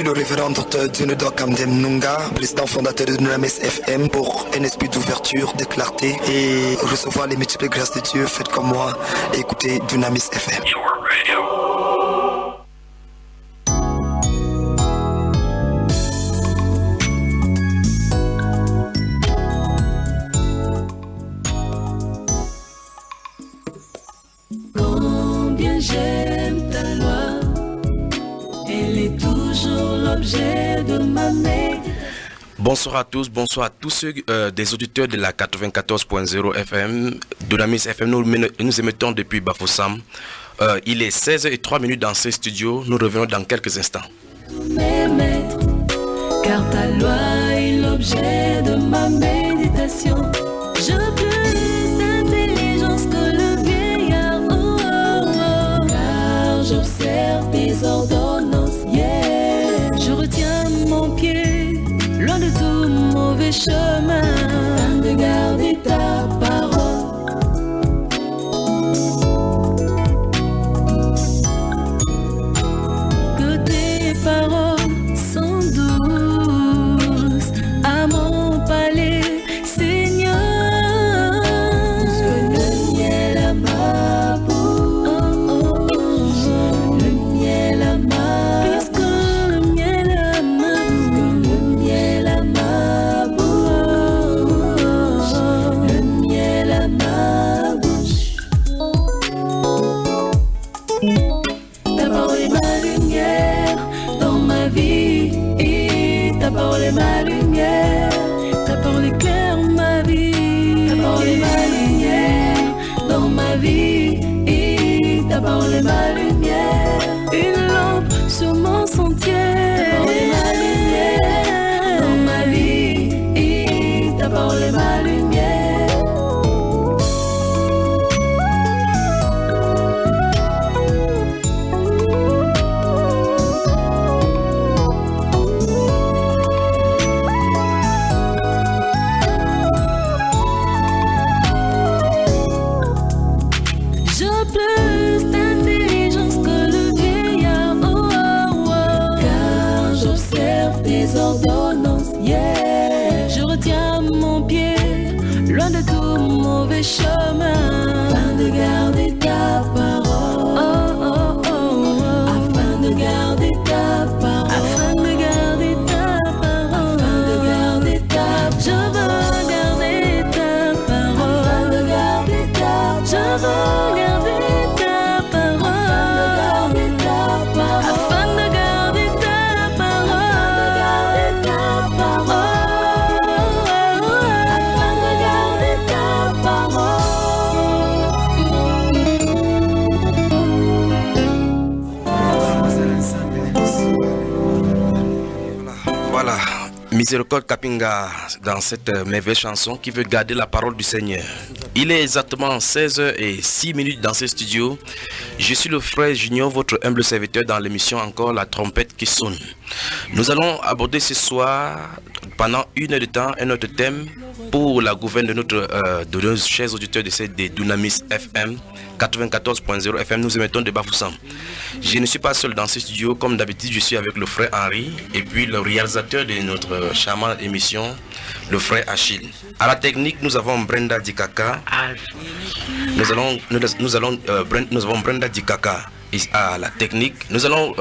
Le révérend Dr Dionodo Kamdem Nunga, président fondateur de Dunamis FM, pour un esprit d'ouverture, de clarté et recevoir les multiples grâces de Dieu. Faites comme moi et écoutez Dunamis FM. Combien j'aime ta loi, elle est toujours l'objet de ma main. Bonsoir à tous ceux des auditeurs de la 94.0 FM, Dunamis FM. Nous émettons depuis Bafoussam. Il est 16h03 dans ces studios. Nous revenons dans quelques instants. Mes maîtres, car ta loi est l'objet de ma méditation. Je plus d'intelligence que le vieillard, oh, oh, oh. Car j'observe tes ordonnances, yeah. Je retiens mon pied loin de tout mauvais chemin, afin de garder ta parole. Que tes paroles sont douces à mon palais, Seigneur. Plus que le miel à ma bouche, oh, oh. Le miel à ma bouche, plus que le miel à ma bouche, le miel à ma bouche, le miel à ma bouche. Ta parole est ma lumière dans ma vie, et ta parole est ma lumière, ta parole éclaire ma vie. Ta parole est ma lumière dans ma vie, et ta parole est ma lumière, une lampe sur mon sentier. Ta parole est ma lumière dans ma vie, et ta parole est ma lumière. J'ai plus d'intelligence que le vieillard, oh, oh, oh. Car j'observe tes ordonnances, yeah. Je retiens mon pied loin de tout mauvais chemin, afin de garder ta parole, oh, oh, oh, oh. Afin de garder ta parole, afin de garder ta parole, afin de garder ta parole. Je veux garder ta parole, afin de garder ta parole. Je veux garder ta parole, afin de garder ta parole, afin de garder ta parole, afin de garder ta parole. Miséricorde Kapinga dans cette merveilleuse chanson qui veut garder la parole du Seigneur. Il est exactement 16h06 dans ce studio. Je suis le frère Junior, votre humble serviteur dans l'émission Encore la trompette qui sonne. Nous allons aborder ce soir pendant 1 heure de temps un autre thème pour la gouverne de nos chers auditeurs de Dunamis FM 94.0 FM. Nous émettons de Bafoussam. Je ne suis pas seul dans ce studio, comme d'habitude je suis avec le frère Henri et puis le réalisateur de notre charmante émission, le frère Achille. À la technique, nous avons Brenda Dikaka. Nous avons Brenda Dikaka à la technique. Nous allons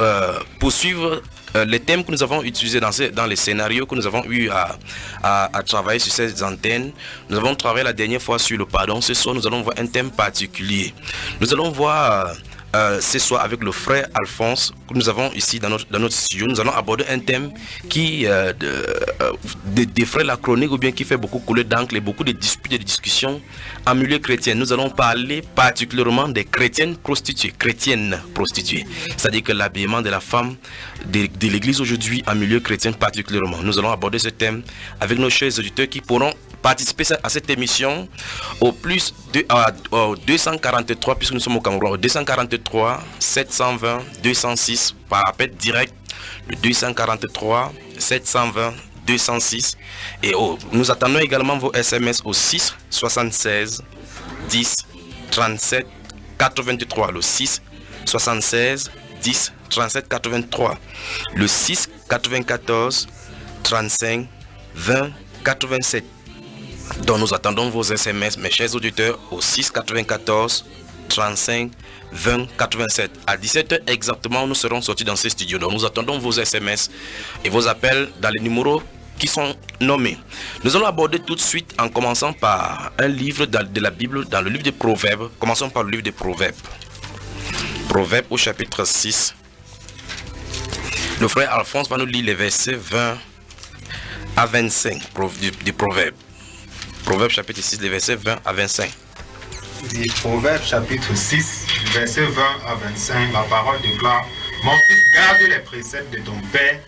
poursuivre les thèmes que nous avons utilisés dans les scénarios que nous avons eu à travailler sur ces antennes. Nous avons travaillé la dernière fois sur le pardon. Ce soir, nous allons voir un thème particulier. Nous allons voir ce soir avec le frère Alphonse que nous avons ici dans notre studio. Nous allons aborder un thème qui défraie la chronique ou bien qui fait beaucoup couler d'encre et beaucoup de disputes et de discussions en milieu chrétien. Nous allons parler particulièrement des chrétiennes prostituées. C'est-à-dire que l'habillement de la femme de l'église aujourd'hui en milieu chrétien particulièrement. Nous allons aborder ce thème avec nos chers auditeurs qui pourront participer à cette émission au plus de 243, puisque nous sommes au Cameroun, au 243 720 206 par appel direct, le 243 720 206. Et nous attendons également vos SMS au 6 76 10 37 83, le 6 76 10 37 83, le 6 94 35 20 87. Donc nous attendons vos SMS, mes chers auditeurs, au 6 94 35 20 87. À 17h exactement, nous serons sortis dans ces studios. Donc nous attendons vos SMS et vos appels dans les numéros qui sont nommés. Nous allons aborder tout de suite en commençant par un livre de la Bible, dans le livre des Proverbes. Commençons par le livre des Proverbes. Proverbes au chapitre 6. Le frère Alphonse va nous lire les versets 20 à 25 du Proverbe. Proverbe chapitre 6, les versets 20 à 25. Du Proverbe chapitre 6, versets 20 à 25, la parole déclare: Mon fils, garde les préceptes de ton père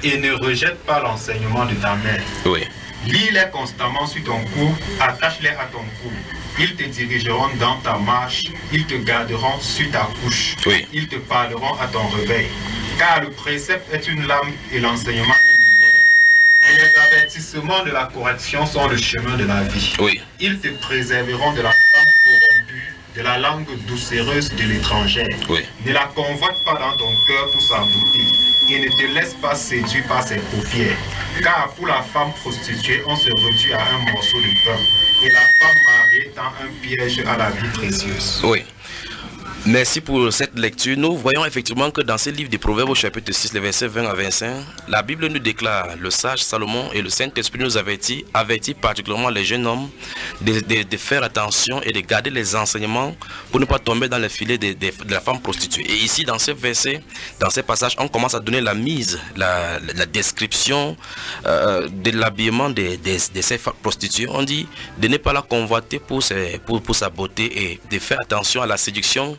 et ne rejette pas l'enseignement de ta mère. Oui. Lis-les constamment sur ton cou, attache-les à ton cou. Ils te dirigeront dans ta marche, ils te garderont sur ta couche. Oui. Ils te parleront à ton réveil. Car le précepte est une lame et l'enseignement une lumière. Et les avertissements de la correction sont le chemin de la vie. Oui. Ils te préserveront de la femme corrompue, de la langue doucereuse de l'étranger. Oui. Ne la convoite pas dans ton cœur pour sa beauté, et ne te laisse pas séduire par ses paupières. Car pour la femme prostituée, on se réduit à un morceau de pain, et la femme mariée tend un piège à la vie précieuse. Oui. Merci pour cette lecture. Nous voyons effectivement que dans ce livre des Proverbes au chapitre 6, les versets 20 à 25, la Bible nous déclare, le sage Salomon et le Saint-Esprit nous avertit particulièrement les jeunes hommes de faire attention et de garder les enseignements pour ne pas tomber dans le filet de la femme prostituée. Et ici, dans ces versets, dans ces passages, on commence à donner la mise, la description de l'habillement de ces femmes prostituées. On dit de ne pas la convoiter pour sa beauté et de faire attention à la séduction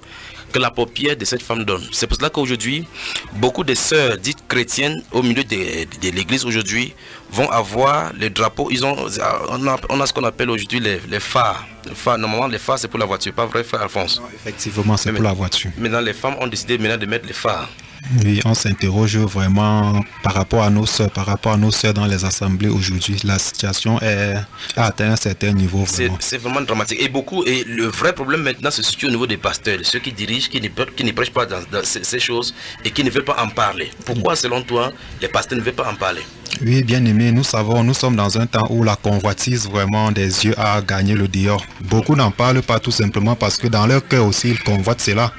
que la paupière de cette femme donne. C'est pour cela qu'aujourd'hui, beaucoup de sœurs dites chrétiennes au milieu de l'église aujourd'hui vont avoir les drapeaux. On a ce qu'on appelle aujourd'hui les phares. Normalement, les phares, c'est pour la voiture, pas vrai, frère Alphonse? Non, effectivement, c'est pour la voiture. Maintenant, les femmes ont décidé maintenant de mettre les phares. Oui, on s'interroge vraiment par rapport à nos sœurs, dans les assemblées aujourd'hui. La situation a atteint un certain niveau. C'est vraiment dramatique. Et le vrai problème maintenant, c'est surtout au niveau des pasteurs, ceux qui dirigent, qui ne prêchent pas dans ces choses et qui ne veulent pas en parler. Pourquoi, selon toi, les pasteurs ne veulent pas en parler? Oui, bien aimé, nous sommes dans un temps où la convoitise vraiment des yeux a gagné le dehors. Beaucoup n'en parlent pas tout simplement parce que dans leur cœur aussi, ils convoitent cela.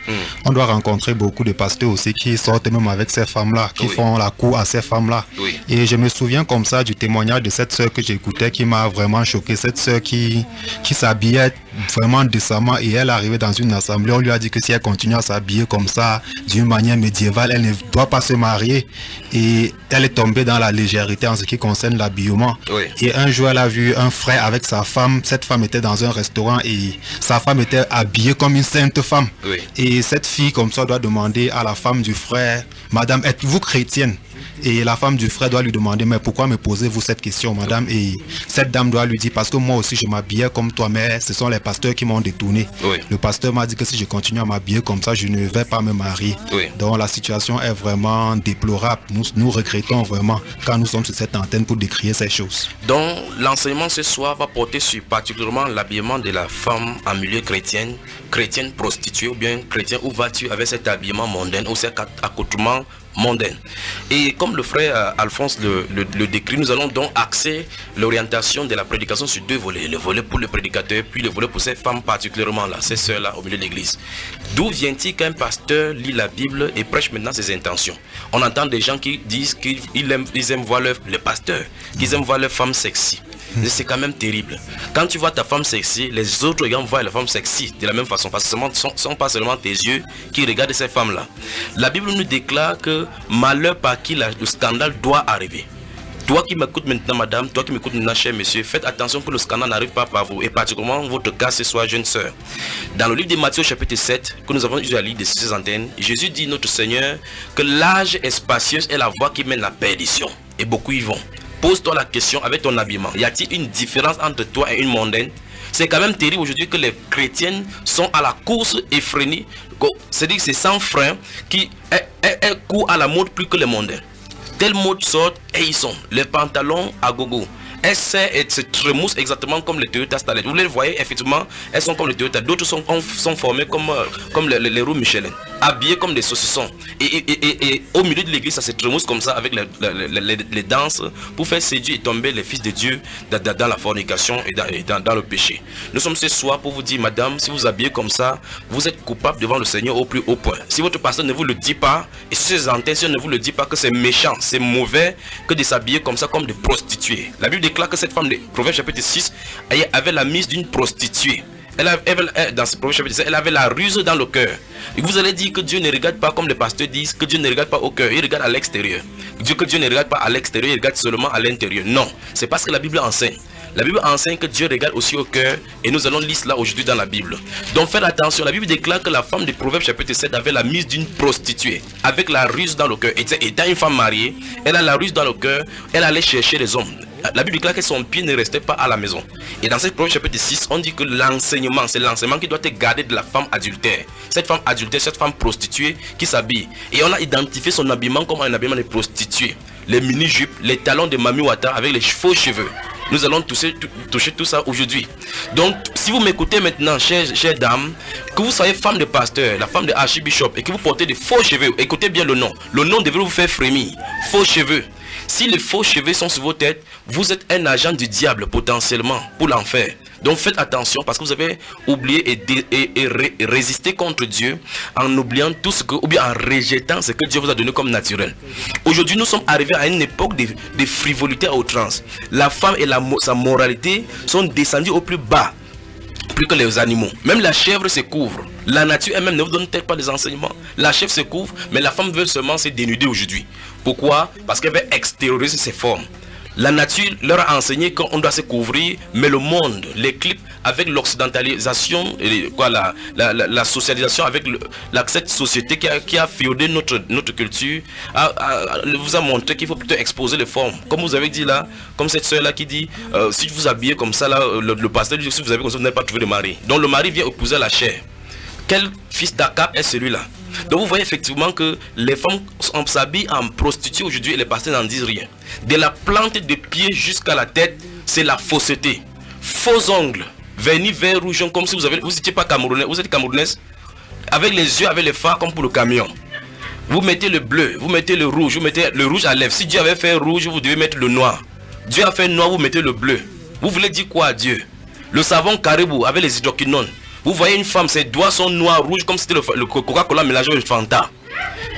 On doit rencontrer beaucoup de pasteurs aussi qui sortent même avec ces femmes-là, qui font la cour à ces femmes-là. Oui. Et je me souviens comme ça du témoignage de cette sœur que j'écoutais qui m'a vraiment choqué. Cette sœur qui s'habillait vraiment décemment et elle arrivait dans une assemblée. On lui a dit que si elle continue à s'habiller comme ça, d'une manière médiévale, elle ne doit pas se marier. Et elle est tombée dans la légèreté en ce qui concerne l'habillement. Oui. Et un jour, elle a vu un frère avec sa femme. Cette femme était dans un restaurant et sa femme était habillée comme une sainte femme. Oui. Et cette fille, comme ça, doit demander à la femme du frère: Madame, êtes-vous chrétienne? Et la femme du frère doit lui demander, mais pourquoi me posez-vous cette question, madame? Et cette dame doit lui dire, parce que moi aussi je m'habillais comme toi, mais ce sont les pasteurs qui m'ont détourné. Oui. Le pasteur m'a dit que si je continue à m'habiller comme ça, je ne vais pas me marier. Oui. Donc la situation est vraiment déplorable. Nous regrettons vraiment quand nous sommes sur cette antenne pour décrire ces choses. Donc l'enseignement ce soir va porter sur particulièrement l'habillement de la femme en milieu chrétien, chrétienne prostituée ou bien chrétien, où vas-tu avec cet habillement mondain ou cet accoutrement mondaine. Et comme le frère Alphonse le décrit, nous allons donc axer l'orientation de la prédication sur deux volets. Le volet pour le prédicateur, puis le volet pour ces femmes particulièrement là, ces sœurs-là au milieu de l'église. D'où vient-il qu'un pasteur lit la Bible et prêche maintenant ses intentions? On entend des gens qui disent qu'ils aiment voir le pasteur, qu'ils aiment voir leur femme sexy. C'est quand même terrible. Quand tu vois ta femme sexy, les autres gens voient la femme sexy de la même façon, parce que ce ne sont pas seulement tes yeux qui regardent ces femmes-là. La Bible nous déclare que malheur par qui le scandale doit arriver. Toi qui m'écoutes maintenant, madame, toi qui m'écoutes maintenant, cher monsieur, faites attention que le scandale n'arrive pas par vous, et particulièrement votre cas ce soir, jeune sœur. Dans le livre de Matthieu chapitre 7, que nous avons eu à lire de ces antennes, Jésus dit, notre Seigneur, que l'âge est spacieux est la voie qui mène à la perdition, et beaucoup y vont. Pose-toi la question avec ton habillement. Y a-t-il une différence entre toi et une mondaine? C'est quand même terrible aujourd'hui que les chrétiennes sont à la course effrénée. C'est-à-dire que c'est sans frein qui courent à la mode plus que les mondains. Telle mode sort et ils sont. Les pantalons à gogo. Elles se trémoussent exactement comme les Toyota Starlet. Vous les voyez, effectivement, elles sont comme les Toyota. D'autres sont formées comme les roues Michelin, habillées comme des saucissons. Et au milieu de l'église, ça se trémousse comme ça avec les danses pour faire séduire et tomber les fils de Dieu dans la fornication et dans le péché. Nous sommes ce soir pour vous dire, madame, si vous habillez comme ça, vous êtes coupable devant le Seigneur au plus haut point. Si votre pasteur ne vous le dit pas, et si ses intentions ne vous le dit pas que c'est méchant, c'est mauvais que de s'habiller comme ça, comme des prostituées. La Bible déclare que cette femme de Proverbe chapitre 6 avait la mise d'une prostituée. Dans ce Proverbe chapitre 6, elle avait la ruse dans le cœur. Et vous allez dire que Dieu ne regarde pas comme les pasteurs disent, que Dieu ne regarde pas au cœur, il regarde à l'extérieur. Que Dieu ne regarde pas à l'extérieur, il regarde seulement à l'intérieur. Non, c'est parce que la Bible enseigne. La Bible enseigne que Dieu regarde aussi au cœur, et nous allons lire cela aujourd'hui dans la Bible. Donc faites attention, la Bible déclare que la femme de Proverbe chapitre 7 avait la mise d'une prostituée, avec la ruse dans le cœur. Étant une femme mariée, elle a la ruse dans le cœur, elle allait chercher les hommes. La Bible déclare que son pied ne restait pas à la maison. Et dans cette Proverbe chapitre 6, on dit que l'enseignement, c'est l'enseignement qui doit être gardé de la femme adultère. Cette femme adultère, cette femme prostituée qui s'habille. Et on a identifié son habillement comme un habillement de prostituée. Les mini-jupes, les talons de Mami Wata avec les faux cheveux. Nous allons toucher tout ça aujourd'hui. Donc, si vous m'écoutez maintenant, chère dame, que vous soyez femme de pasteur, la femme de archibishop, et que vous portez de faux cheveux, écoutez bien le nom. Le nom devrait vous faire frémir. Faux cheveux. Si les faux cheveux sont sur vos têtes, vous êtes un agent du diable potentiellement pour l'enfer. Donc faites attention parce que vous avez oublié et résisté contre Dieu en oubliant tout ce que, ou bien en rejetant ce que Dieu vous a donné comme naturel. Aujourd'hui, nous sommes arrivés à une époque de frivolité à outrance. La femme et sa moralité sont descendues au plus bas, plus que les animaux. Même la chèvre se couvre. La nature elle-même ne vous donne peut-être pas des enseignements. La chèvre se couvre, mais la femme veut seulement se dénuder aujourd'hui. Pourquoi? Parce qu'elle veut extérioriser ses formes. La nature leur a enseigné qu'on doit se couvrir, mais le monde, les clips, avec l'occidentalisation, la socialisation, avec cette société qui a féodé notre culture, vous a montré qu'il faut plutôt exposer les formes. Comme vous avez dit là, comme cette soeur là qui dit, si vous habillez comme ça, là, le pasteur dit, si vous habillez comme ça, vous n'avez pas trouvé de mari. Donc le mari vient épouser la chair. Quel fils d'Akab est celui-là? Donc vous voyez effectivement que les femmes s'habillent en prostituées aujourd'hui et les pasteurs n'en disent rien. De la plante des pieds jusqu'à la tête, c'est la fausseté. Faux ongles, vernis vert rouge, comme si vous n'étiez pas camerounais, vous êtes camerounaise. Avec les yeux, avec les phares comme pour le camion. Vous mettez le bleu, vous mettez le rouge, vous mettez le rouge à lèvres. Si Dieu avait fait rouge, vous devez mettre le noir. Dieu a fait noir, vous mettez le bleu. Vous voulez dire quoi à Dieu? Le savon caribou avec les hydroquinones. Vous voyez une femme, ses doigts sont noirs, rouges, comme si c'était le Coca-Cola mélangé avec le Fanta.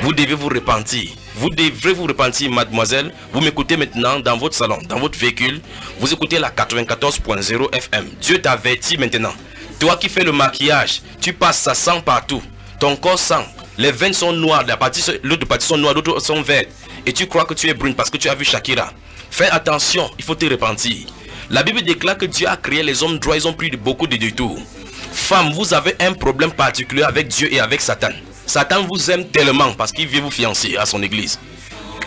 Vous devez vous repentir. Vous devrez vous repentir, mademoiselle. Vous m'écoutez maintenant dans votre salon, dans votre véhicule. Vous écoutez la 94.0 FM. Dieu t'avertit maintenant. Toi qui fais le maquillage, tu passes, ça sent partout. Ton corps sent. Les veines sont noires, l'autre partie sont noires, d'autres sont vertes. Et tu crois que tu es brune parce que tu as vu Shakira. Fais attention, il faut te repentir. La Bible déclare que Dieu a créé les hommes droits, ils ont pris beaucoup de détours. Femme, vous avez un problème particulier avec Dieu et avec Satan. Satan vous aime tellement parce qu'il veut vous fiancer à son église.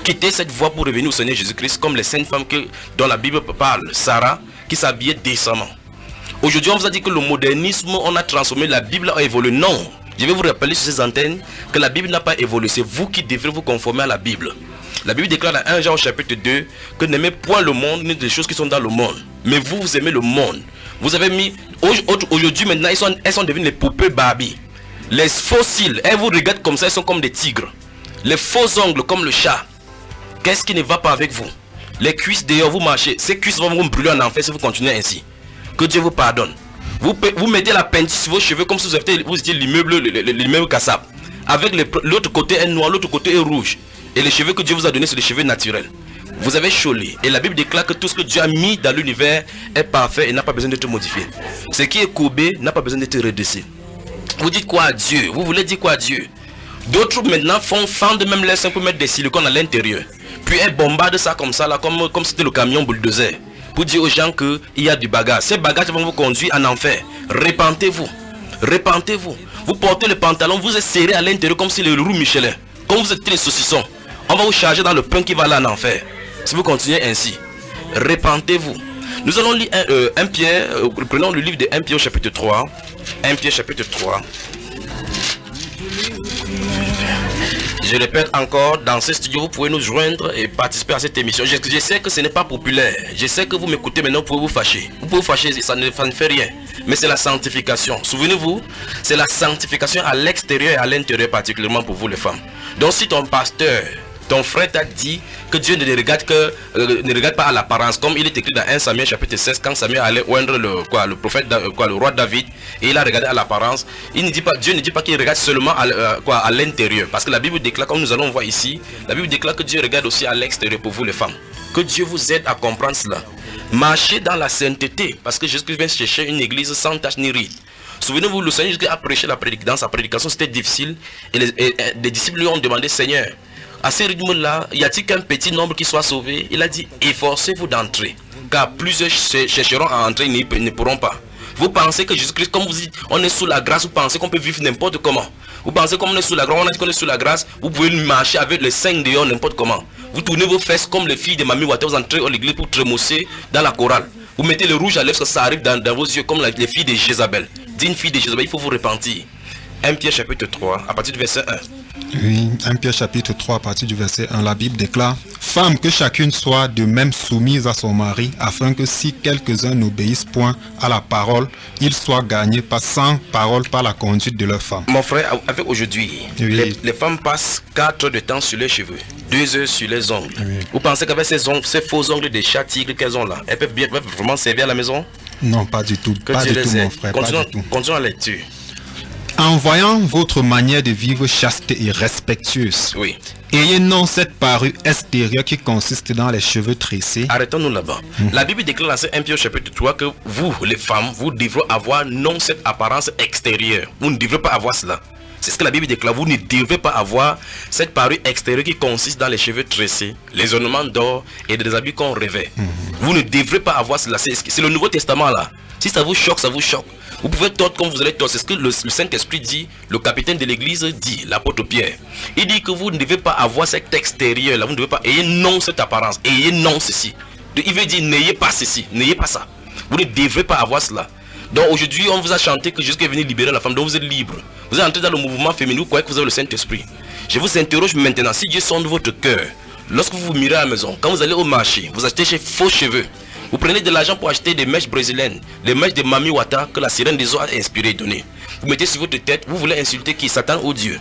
quitter cette voie pour revenir au Seigneur Jésus-Christ, comme les saintes femmes dont la Bible parle, Sarah, qui s'habillait décemment. Aujourd'hui, on vous a dit que le modernisme, on a transformé, la Bible a évolué. Non, je vais vous rappeler sur ces antennes que la Bible n'a pas évolué. C'est vous qui devrez vous conformer à la Bible. La Bible déclare dans 1 Jean au chapitre 2 que n'aimez point le monde ni des choses qui sont dans le monde. Mais vous aimez le monde. Vous avez mis, aujourd'hui maintenant, elles sont devenues les poupées Barbie. Les fossiles, elles vous regardent comme ça, elles sont comme des tigres. Les faux ongles comme le chat. Qu'est-ce qui ne va pas avec vous? Les cuisses dehors, vous marchez. Ces cuisses vont vous brûler en enfer si vous continuez ainsi. Que Dieu vous pardonne. Vous mettez la peinture sur vos cheveux comme si vous étiez l'immeuble Kassab. Avec l'autre côté est noir, l'autre côté est rouge. Et les cheveux que Dieu vous a donnés, c'est les cheveux naturels. Vous avez cholé. Et la Bible déclare que tout ce que Dieu a mis dans l'univers est parfait et n'a pas besoin d'être modifié. Ce qui est courbé n'a pas besoin d'être redressé. Vous dites quoi à Dieu? Vous voulez dire quoi à Dieu? D'autres maintenant fendent même l'air pour mettre des silicones à l'intérieur. Puis elles bombardent ça comme ça, là, comme c'était le camion bulldozer. Pour dire aux gens qu'il y a du bagage. Ces bagages vont vous conduire en enfer. Repentez-vous. Repentez-vous. Vous portez le pantalon, vous êtes serré à l'intérieur comme si le roue Michelin. Comme vous êtes les saucissons. On va vous charger dans le pain qui va aller en enfer. Si vous continuez ainsi. Repentez-vous. Nous allons lire 1 Pierre, prenons le livre de 1 Pierre au chapitre 3. 1 Pierre chapitre 3. Je répète encore, dans ce studio, vous pouvez nous joindre et participer à cette émission. Je sais que ce n'est pas populaire. Je sais que vous m'écoutez maintenant, vous pouvez vous fâcher. Vous pouvez vous fâcher, ça ne fait rien. Mais c'est la sanctification. Souvenez-vous, c'est la sanctification à l'extérieur et à l'intérieur, particulièrement pour vous les femmes. Donc si ton pasteur, ton frère t'a dit que Dieu ne regarde pas à l'apparence, comme il est écrit dans 1 Samuel chapitre 16, quand Samuel allait oindre le prophète, le roi David, et il a regardé à l'apparence, Dieu ne dit pas qu'il regarde seulement à l'intérieur, parce que la Bible déclare, comme nous allons voir ici, la Bible déclare que Dieu regarde aussi à l'extérieur pour vous les femmes. Que Dieu vous aide à comprendre cela. Marchez dans la sainteté, parce que Jésus vient chercher une église sans tache ni ride. Souvenez-vous, le Seigneur a prêché dans sa prédication, c'était difficile, et les disciples lui ont demandé, Seigneur, à ce rythme-là, y a-t-il qu'un petit nombre qui soit sauvé? Il a dit, efforcez-vous d'entrer, car plusieurs chercheront à entrer, ils ne pourront pas. Vous pensez que Jésus-Christ, comme vous dites, on est sous la grâce, vous pensez qu'on peut vivre n'importe comment. Vous pensez qu'on est sous la grâce, vous pouvez marcher avec les 5 dehors n'importe comment. Vous tournez vos fesses comme les filles de Mamie Wata, vous entrez à l'église pour trémousser dans la chorale. Vous mettez le rouge à lèvres, ça arrive dans vos yeux comme les filles de Jézabel. D'une fille de Jézabel, il faut vous repentir. 1 Pierre chapitre 3, à partir du verset 1. Oui, 1 Pierre chapitre 3, à partir du verset 1, la Bible déclare: Femme, que chacune soit de même soumise à son mari, afin que si quelques-uns n'obéissent point à la parole, ils soient gagnés sans parole par la conduite de leur femme. Mon frère, avec aujourd'hui, oui, les femmes passent 4 heures de temps sur les cheveux, 2 heures sur les ongles. Oui. Vous pensez qu'avec ces faux ongles de chat tigre qu'elles ont là, elles peuvent vraiment servir à la maison? Non, pas du tout. Pas du tout, mon frère. Continuons la lecture. En voyant votre manière de vivre chaste et respectueuse, oui, ayez non cette parure extérieure qui consiste dans les cheveux tressés. Arrêtons-nous là-bas. La Bible déclare dans 1 Pierre chapitre 3 que vous, les femmes, vous devrez avoir non cette apparence extérieure. Vous ne devrez pas avoir cela. C'est ce que la Bible déclare. Vous ne devez pas avoir cette parure extérieure qui consiste dans les cheveux tressés, les ornements d'or et des habits qu'on revêt. Vous ne devrez pas avoir cela. C'est le Nouveau Testament là. Si ça vous choque, ça vous choque. Vous pouvez tordre comme vous allez tordre. C'est ce que le Saint-Esprit dit, le capitaine de l'église dit, l'apôtre Pierre. Il dit que vous ne devez pas avoir cet extérieur là. Vous ne devez pas, ayez non cette apparence, ayez non ceci. Il veut dire, n'ayez pas ceci, n'ayez pas ça. Vous ne devrez pas avoir cela. Donc aujourd'hui, on vous a chanté que Jésus est venu libérer la femme, donc vous êtes libre. Vous êtes entré dans le mouvement féminin, vous croyez que vous avez le Saint-Esprit. Je vous interroge maintenant, si Dieu sonde votre cœur, lorsque vous vous mirez à la maison, quand vous allez au marché, vous achetez chez faux cheveux, vous prenez de l'argent pour acheter des mèches brésiliennes, les mèches de Mami Wata que la sirène des eaux a inspiré et donné. Vous mettez sur votre tête, vous voulez insulter qui? Satan ou Dieu.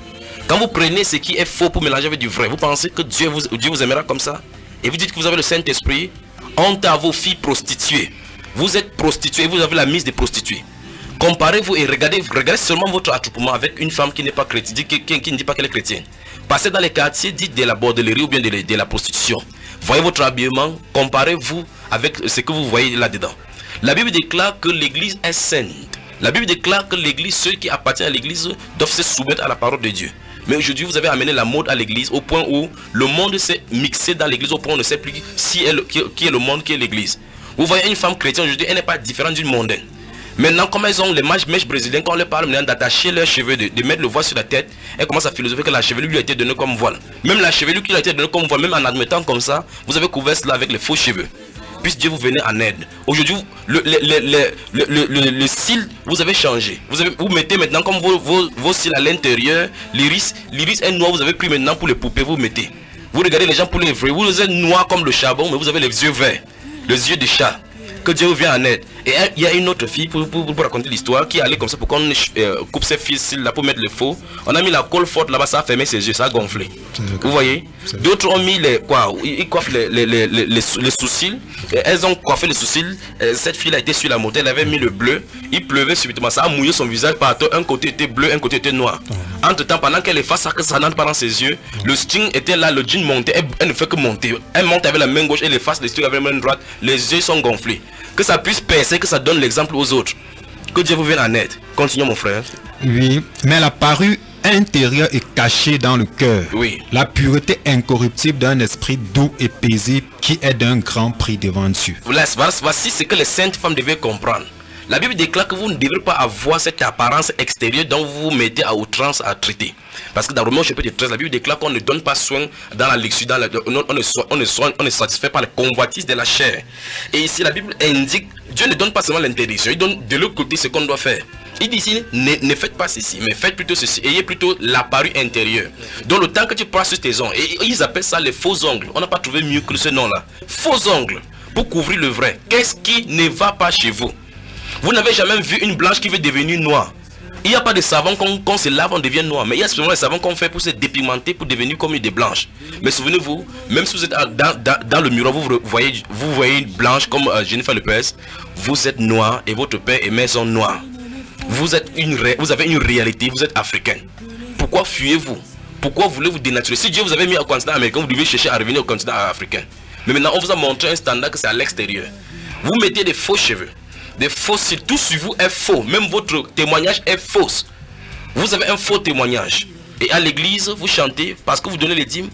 Quand vous prenez ce qui est faux pour mélanger avec du vrai, vous pensez que Dieu vous aimera comme ça? Et vous dites que vous avez le Saint-Esprit? Honte à vos filles prostituées. Vous êtes prostituées, vous avez la mise des prostituées. Comparez-vous et regardez seulement votre attroupement avec une femme qui n'est pas chrétienne, qui ne dit pas qu'elle est chrétienne. Passez dans les quartiers, dites de la bordellerie ou bien de la prostitution. Voyez votre habillement, comparez-vous avec ce que vous voyez là-dedans. La Bible déclare que l'église est sainte. La Bible déclare que l'église, ceux qui appartiennent à l'église doivent se soumettre à la parole de Dieu. Mais aujourd'hui, vous avez amené la mode à l'église au point où le monde s'est mixé dans l'église, au point où on ne sait plus qui est le monde, qui est l'église. Vous voyez une femme chrétienne aujourd'hui, elle n'est pas différente d'une mondaine. Maintenant, comme elles ont les mèches brésiliennes, quand on leur parle maintenant d'attacher leurs cheveux, de mettre le voile sur la tête, elles commencent à philosopher que la chevelure lui a été donnée comme voile. Même la chevelure qui lui a été donnée comme voile, même en admettant comme ça, vous avez couvert cela avec les faux cheveux. Puisse Dieu vous venir en aide. Aujourd'hui, le cil, vous avez changé. Vous mettez maintenant comme vos cils à l'intérieur, l'iris est noir, vous avez pris maintenant pour les poupées, vous mettez. Vous regardez les gens pour les vrais, vous êtes noir comme le charbon, mais vous avez les yeux verts, les yeux de chat. Que Dieu vous vienne en aide. Et il y a une autre fille, pour raconter l'histoire, qui est allée comme ça pour qu'on coupe ses fils là pour mettre le faux. On a mis la colle forte là-bas, ça a fermé ses yeux, ça a gonflé. Vous voyez? D'autres ont mis ils coiffent les sourcils. Elles ont coiffé les sourcils. Cette fille a été sur la moto, elle avait mis le bleu. Il pleuvait subitement, ça a mouillé son visage partout. Un côté était bleu, un côté était noir. Entre temps, pendant qu'elle est face à que ça n'entre pas dans ses yeux, le string était là, le jean montait. Elle ne fait que monter. Elle monte avec la main gauche et les faces, les string avec la main droite. Les yeux sont gonflés. Que ça puisse percer, que ça donne l'exemple aux autres. Que Dieu vous vienne en aide. Continuons mon frère. Oui, mais la parure intérieure est cachée dans le cœur. Oui. La pureté incorruptible d'un esprit doux et paisible qui est d'un grand prix devant Dieu. Voici ce que les saintes femmes devaient comprendre. La Bible déclare que vous ne devrez pas avoir cette apparence extérieure dont vous vous mettez à outrance à traiter. Parce que dans Romains chapitre 13, la Bible déclare qu'on ne donne pas soin dans la luxure, on ne satisfait pas les convoitises de la chair. Et ici la Bible indique, Dieu ne donne pas seulement l'interdiction, il donne de l'autre côté ce qu'on doit faire. Il dit ici, ne faites pas ceci, mais faites plutôt ceci, ayez plutôt la parure intérieure. Donc le temps que tu passes sur tes ongles, et ils appellent ça les faux ongles, on n'a pas trouvé mieux que ce nom-là. Faux ongles, pour couvrir le vrai. Qu'est-ce qui ne va pas chez vous? Vous n'avez jamais vu une blanche qui veut devenir noire. Il n'y a pas de savon qu'on se lave, on devient noir. Mais il y a seulement les savons qu'on fait pour se dépigmenter, pour devenir comme une des blanches. Mais souvenez-vous, même si vous êtes dans le miroir, vous voyez une blanche comme Jennifer Lopez, vous êtes noir et votre père et mère sont noirs. Vous avez une réalité, vous êtes africain. Pourquoi fuyez-vous? Pourquoi voulez-vous dénaturer? Si Dieu vous avait mis au continent américain, vous devez chercher à revenir au continent africain. Mais maintenant, on vous a montré un standard que c'est à l'extérieur. Vous mettez des faux cheveux. Des faux cils, tout sur vous est faux, même votre témoignage est faux. Vous avez un faux témoignage. Et à l'église, vous chantez parce que vous donnez les dîmes.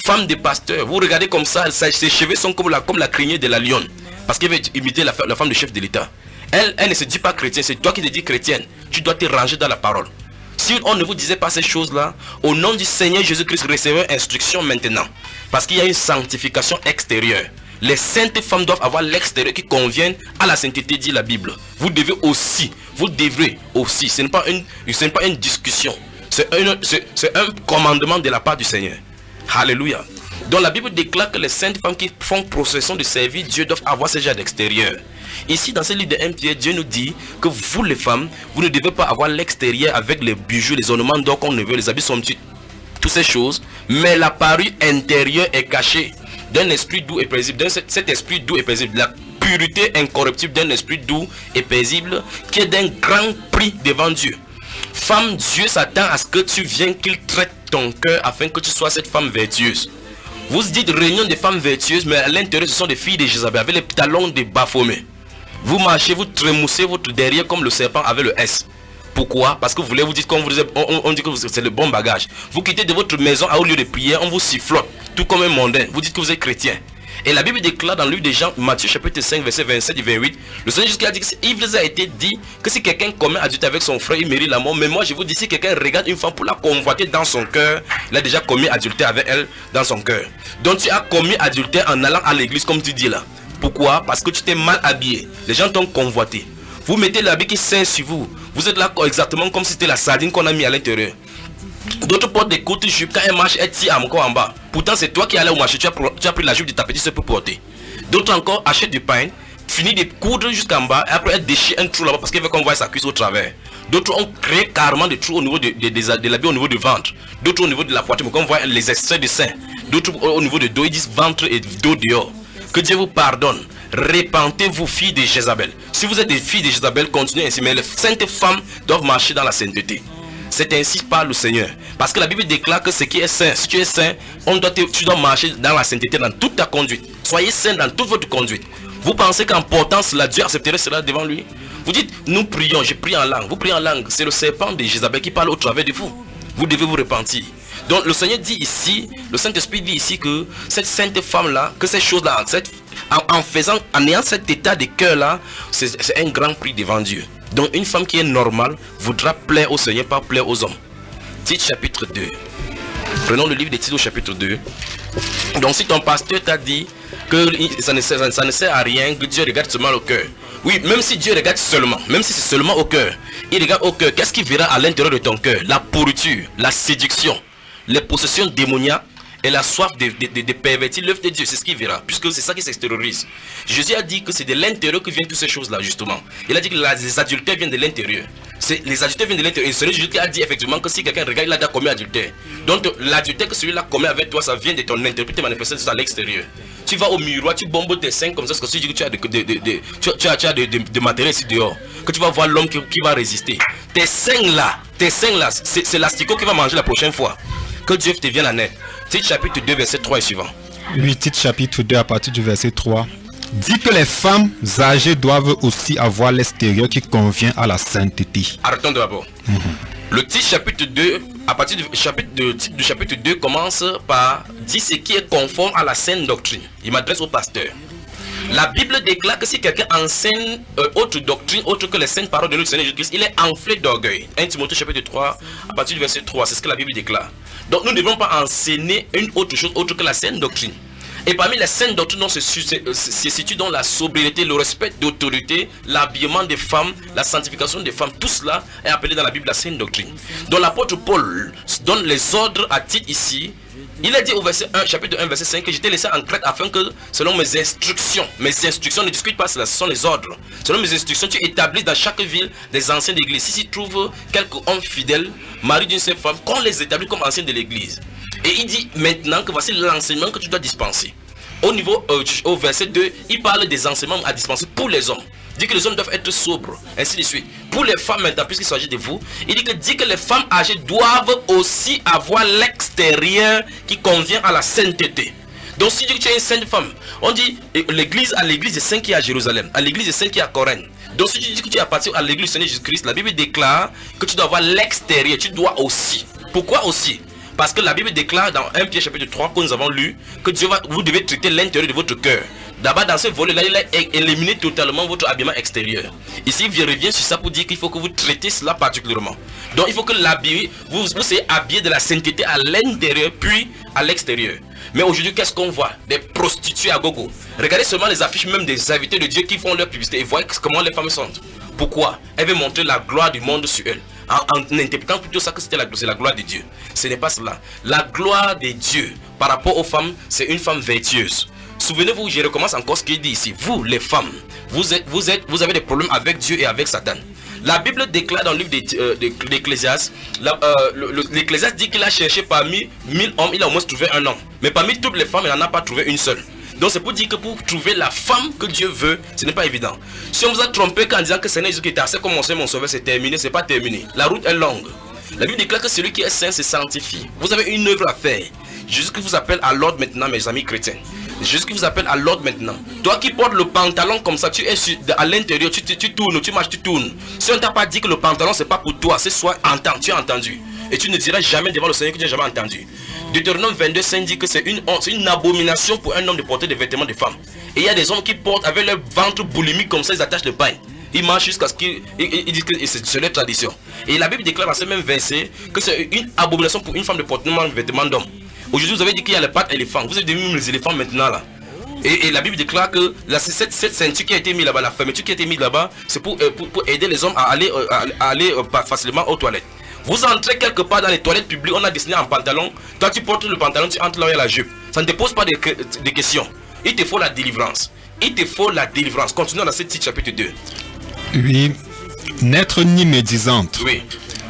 Femme de pasteur, vous regardez comme ça, ses cheveux sont comme la crinière de la lionne. Parce qu'elle veut imiter la femme du chef de l'État. Elle ne se dit pas chrétienne, c'est toi qui te dis chrétienne. Tu dois te ranger dans la parole. Si on ne vous disait pas ces choses-là, au nom du Seigneur Jésus-Christ, recevez instruction maintenant. Parce qu'il y a une sanctification extérieure. Les saintes femmes doivent avoir l'extérieur qui convienne à la sainteté, dit la Bible. Vous devrez aussi, ce n'est pas une discussion, c'est un commandement de la part du Seigneur. Alléluia. Donc la Bible déclare que les saintes femmes qui font procession de servir Dieu doivent avoir ce genre d'extérieur. Ici dans ce livre de 1 Pierre, Dieu nous dit que vous les femmes, vous ne devez pas avoir l'extérieur avec les bijoux, les ornements d'or qu'on ne veut, les habits somptueux, toutes ces choses, mais la parure intérieure est cachée d'un esprit doux et paisible, cet esprit doux et paisible, la pureté incorruptible d'un esprit doux et paisible qui est d'un grand prix devant Dieu. Femme, Dieu s'attend à ce que tu viennes qu'il traite ton cœur afin que tu sois cette femme vertueuse. Vous dites réunion des femmes vertueuses, mais à l'intérieur ce sont des filles de Jézabel avec les talons de Baphomet. Vous marchez, vous trémoussez votre derrière comme le serpent avec le S. Pourquoi? Parce que vous voulez vous dire, on dit que c'est le bon bagage. Vous quittez de votre maison au lieu de prier, on vous sifflote, tout comme un mondain. Vous dites que vous êtes chrétien. Et la Bible déclare dans le livre de Jean, Matthieu chapitre 5, verset 27 et 28, le Seigneur Jésus a dit qu'il vous a été dit que si quelqu'un commet adultère avec son frère, il mérite la mort. Mais moi je vous dis, si quelqu'un regarde une femme pour la convoiter dans son cœur, il a déjà commis adultère avec elle dans son cœur. Donc tu as commis adultère en allant à l'église comme tu dis là. Pourquoi? Parce que tu t'es mal habillé. Les gens t'ont convoité. Vous mettez l'habit qui sert sur vous. Vous êtes là exactement comme si c'était la sardine qu'on a mis à l'intérieur. D'autres portent des courtes jupes. Quand elle marche, elle tire encore en bas. Pourtant, c'est toi qui allais au marché. Tu as pris la jupe de ta petite soeur pour porter. D'autres encore achètent du pain, finissent de coudre jusqu'en bas. Et après, elle déchire un trou là-bas parce qu'elle veut qu'on voit sa cuisse au travers. D'autres ont créé carrément des trous au niveau de l'habit, au niveau du ventre. D'autres au niveau de la poitrine. Qu'on voit les extraits de sein. D'autres au niveau de dos. Ils disent ventre et dos dehors. Que Dieu vous pardonne. Répentez-vous, filles de Jézabel. Si vous êtes des filles de Jézabel, continuez ainsi. Mais les saintes femmes doivent marcher dans la sainteté. C'est ainsi par le Seigneur. Parce que la Bible déclare que ce qui est saint, si tu es saint, tu dois marcher dans la sainteté, dans toute ta conduite. Soyez saint dans toute votre conduite. Vous pensez qu'en portant cela, Dieu accepterait cela devant lui? Vous dites, nous prions, je prie en langue. Vous priez en langue. C'est le serpent de Jézabel qui parle au travers de vous. Vous devez vous repentir. Donc le Seigneur dit ici, le Saint-Esprit dit ici que cette sainte femme-là, que ces choses-là, En ayant cet état de cœur là, c'est un grand prix devant Dieu. Donc une femme qui est normale voudra plaire au Seigneur, pas plaire aux hommes. Tite chapitre 2. Prenons le livre de Tite au chapitre 2. Donc si ton pasteur t'a dit que ça ne sert à rien, que Dieu regarde seulement au cœur. Oui, même si Dieu regarde seulement, même si c'est seulement au cœur, il regarde au cœur. Qu'est-ce qu'il verra à l'intérieur de ton cœur? La pourriture, la séduction, les possessions démoniaques et la soif de pervertir l'œuvre de Dieu. C'est ce qu'il verra, puisque c'est ça qui s'extériorise. Jésus a dit que c'est de l'intérieur que viennent toutes ces choses-là, justement. Il a dit que les adultères viennent de l'intérieur. Les adultères viennent de l'intérieur. Et celui qui a dit effectivement que si quelqu'un regarde, il a déjà commis adultère. Donc l'adultère que celui-là commet avec toi, ça vient de ton intérieur, puis te manifester à l'extérieur. Tu vas au miroir, tu bombes tes seins comme ça, parce que tu dis que tu as de matériel ici dehors, que tu vas voir l'homme qui va résister. Tes seins là, c'est l'asticot qui va manger la prochaine fois. Que Dieu te vienne en aide. Tite chapitre 2, verset 3 et suivant. Oui, Tite chapitre 2 à partir du verset 3. Dit que les femmes âgées doivent aussi avoir l'extérieur qui convient à la sainteté. Arrêtons d'abord. Le titre chapitre 2, à partir du chapitre 2 commence par dire ce qui est conforme à la saine doctrine. Il m'adresse au pasteur. La Bible déclare que si quelqu'un enseigne autre doctrine, autre que les saintes paroles de notre Seigneur Jésus-Christ, il est enflé d'orgueil. 1 Timothée chapitre 3, à partir du verset 3, c'est ce que la Bible déclare. Donc nous ne devons pas enseigner une autre chose autre que la sainte doctrine. Et parmi les saintes doctrines, on se situe dans la sobriété, le respect d'autorité, l'habillement des femmes, la sanctification des femmes. Tout cela est appelé dans la Bible la sainte doctrine. Donc l'apôtre Paul donne les ordres à Tite ici. Il a dit au verset 1, chapitre 1, verset 5, que j'étais laissé en Crète afin que, selon mes instructions, ne discute pas, ce sont les ordres. Selon mes instructions, tu établis dans chaque ville des anciens d'église. Si tu trouves quelques hommes fidèles, mari d'une seule femme, qu'on les établit comme anciens de l'église. Et il dit maintenant que voici l'enseignement que tu dois dispenser. Au niveau, au verset 2, il parle des enseignements à dispenser pour les hommes. Il dit que les hommes doivent être sobres, ainsi de suite. Pour les femmes maintenant, puisqu'il s'agit de vous, il dit que les femmes âgées doivent aussi avoir l'extérieur qui convient à la sainteté. Donc si tu es une sainte femme, on dit l'église des saints qui est à Jérusalem, à l'église des saints qui est à Corinthe. Donc si tu dis que tu appartiens à l'église du Seigneur Jésus-Christ, la Bible déclare que tu dois avoir l'extérieur, tu dois aussi. Pourquoi aussi? Parce que la Bible déclare dans 1 Pierre chapitre 3 que nous avons lu que vous devez traiter l'intérieur de votre cœur. D'abord dans ce volet-là, il a éliminé totalement votre habillement extérieur. Ici, il revient sur ça pour dire qu'il faut que vous traitez cela particulièrement. Donc il faut que vous soyez habillé de la sainteté à l'intérieur puis à l'extérieur. Mais aujourd'hui, qu'est-ce qu'on voit? Des prostituées à gogo. Regardez seulement les affiches même des invités de Dieu qui font leur publicité et voyez comment les femmes sont. Pourquoi? Elle veut montrer la gloire du monde sur elle. En interprétant plutôt ça que c'est la gloire de Dieu. Ce n'est pas cela. La gloire de Dieu par rapport aux femmes, c'est une femme vertueuse. Souvenez-vous, je recommence encore ce qu'il dit ici. Vous, les femmes, vous avez des problèmes avec Dieu et avec Satan. La Bible déclare dans le livre d'Ecclésiaste, l'Ecclésiaste dit qu'il a cherché parmi 1000 hommes, il a au moins trouvé un homme. Mais parmi toutes les femmes, il n'en a pas trouvé une seule. Donc c'est pour dire que pour trouver la femme que Dieu veut, ce n'est pas évident. Si on vous a trompé en disant que Seigneur Jésus qui était assez comme mon Seigneur, mon Sauveur, c'est terminé, c'est pas terminé. La route est longue. La Bible déclare que celui qui est saint se sanctifie. Vous avez une œuvre à faire. Jésus qui vous appelle à l'ordre maintenant, mes amis chrétiens. Jésus qui vous appelle à l'ordre maintenant. Toi qui portes le pantalon comme ça, tu es à l'intérieur, tu tournes, tu marches, tu tournes. Si on ne t'a pas dit que le pantalon c'est pas pour toi, c'est soit tu as entendu. Et tu ne diras jamais devant le Seigneur que tu n'as jamais entendu. Deutéronome 22, 5 dit que c'est une abomination pour un homme de porter des vêtements de femme. Et il y a des hommes qui portent avec leur ventre boulimique comme ça, ils attachent le pain. Ils marchent jusqu'à ce qu'ils disent que c'est leur tradition. Et la Bible déclare dans ce même verset que c'est une abomination pour une femme de porter des vêtements d'homme. Aujourd'hui, vous avez dit qu'il y a les pattes éléphants. Vous êtes devenus les éléphants maintenant là. Et la Bible déclare que cette ceinture qui a été mise là-bas, la fermeture qui a été mise là-bas, c'est pour aider les hommes à aller facilement aux toilettes. Vous entrez quelque part dans les toilettes publiques, on a dessiné un pantalon. Toi, tu portes le pantalon, tu entres là où il y a la jupe. Ça ne te pose pas de questions. Il te faut la délivrance. Il te faut la délivrance. Continuons dans ce titre chapitre 2. Oui. N'être ni médisante, oui,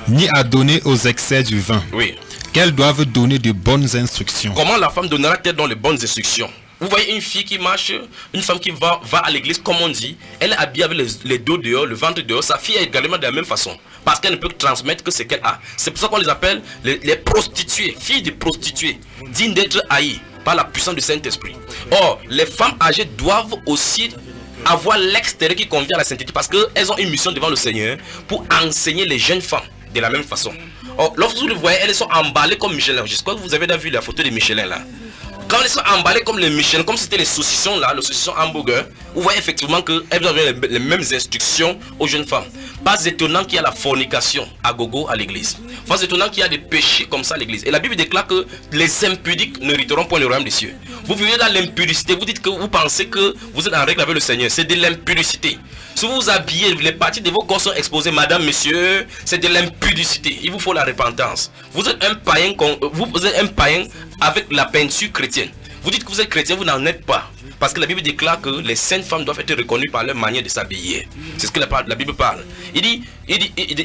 ni à donner aux excès du vin. Oui. Qu'elles doivent donner de bonnes instructions. Comment la femme donnera-t-elle dans les bonnes instructions? Vous voyez une fille qui marche, une femme qui va à l'église, comme on dit, elle est habillée avec les dos dehors, le ventre dehors. Sa fille est également de la même façon. Parce qu'elle ne peut transmettre que ce qu'elle a. C'est pour ça qu'on les appelle les prostituées, filles de prostituées, dignes d'être haïes par la puissance du Saint-Esprit. Or, les femmes âgées doivent aussi avoir l'extérieur qui convient à la sainteté parce qu'elles ont une mission devant le Seigneur pour enseigner les jeunes femmes de la même façon. Or, lorsque vous le voyez, elles sont emballées comme Michelin. J'espère que vous avez déjà vu la photo de Michelin là. Quand elles sont emballées comme les Michelin, comme c'était les saucissons là, les saucissons hamburger, vous voyez effectivement qu'elles ont les mêmes instructions aux jeunes femmes. Pas étonnant qu'il y a la fornication à gogo à l'église. Pas étonnant qu'il y a des péchés comme ça à l'église. Et la Bible déclare que les impudiques n'hériteront point le royaume des cieux. Vous vivez dans l'impudicité, vous dites que vous pensez que vous êtes en règle avec le Seigneur. C'est de l'impudicité. Si vous vous habillez, les parties de vos corps sont exposées, madame, monsieur, c'est de l'impudicité. Il vous faut la repentance. Vous êtes un païen, vous êtes un païen avec la peinture chrétienne. Vous dites que vous êtes chrétien, vous n'en êtes pas. Parce que la Bible déclare que les saintes femmes doivent être reconnues par leur manière de s'habiller. C'est ce que la Bible parle. Il dit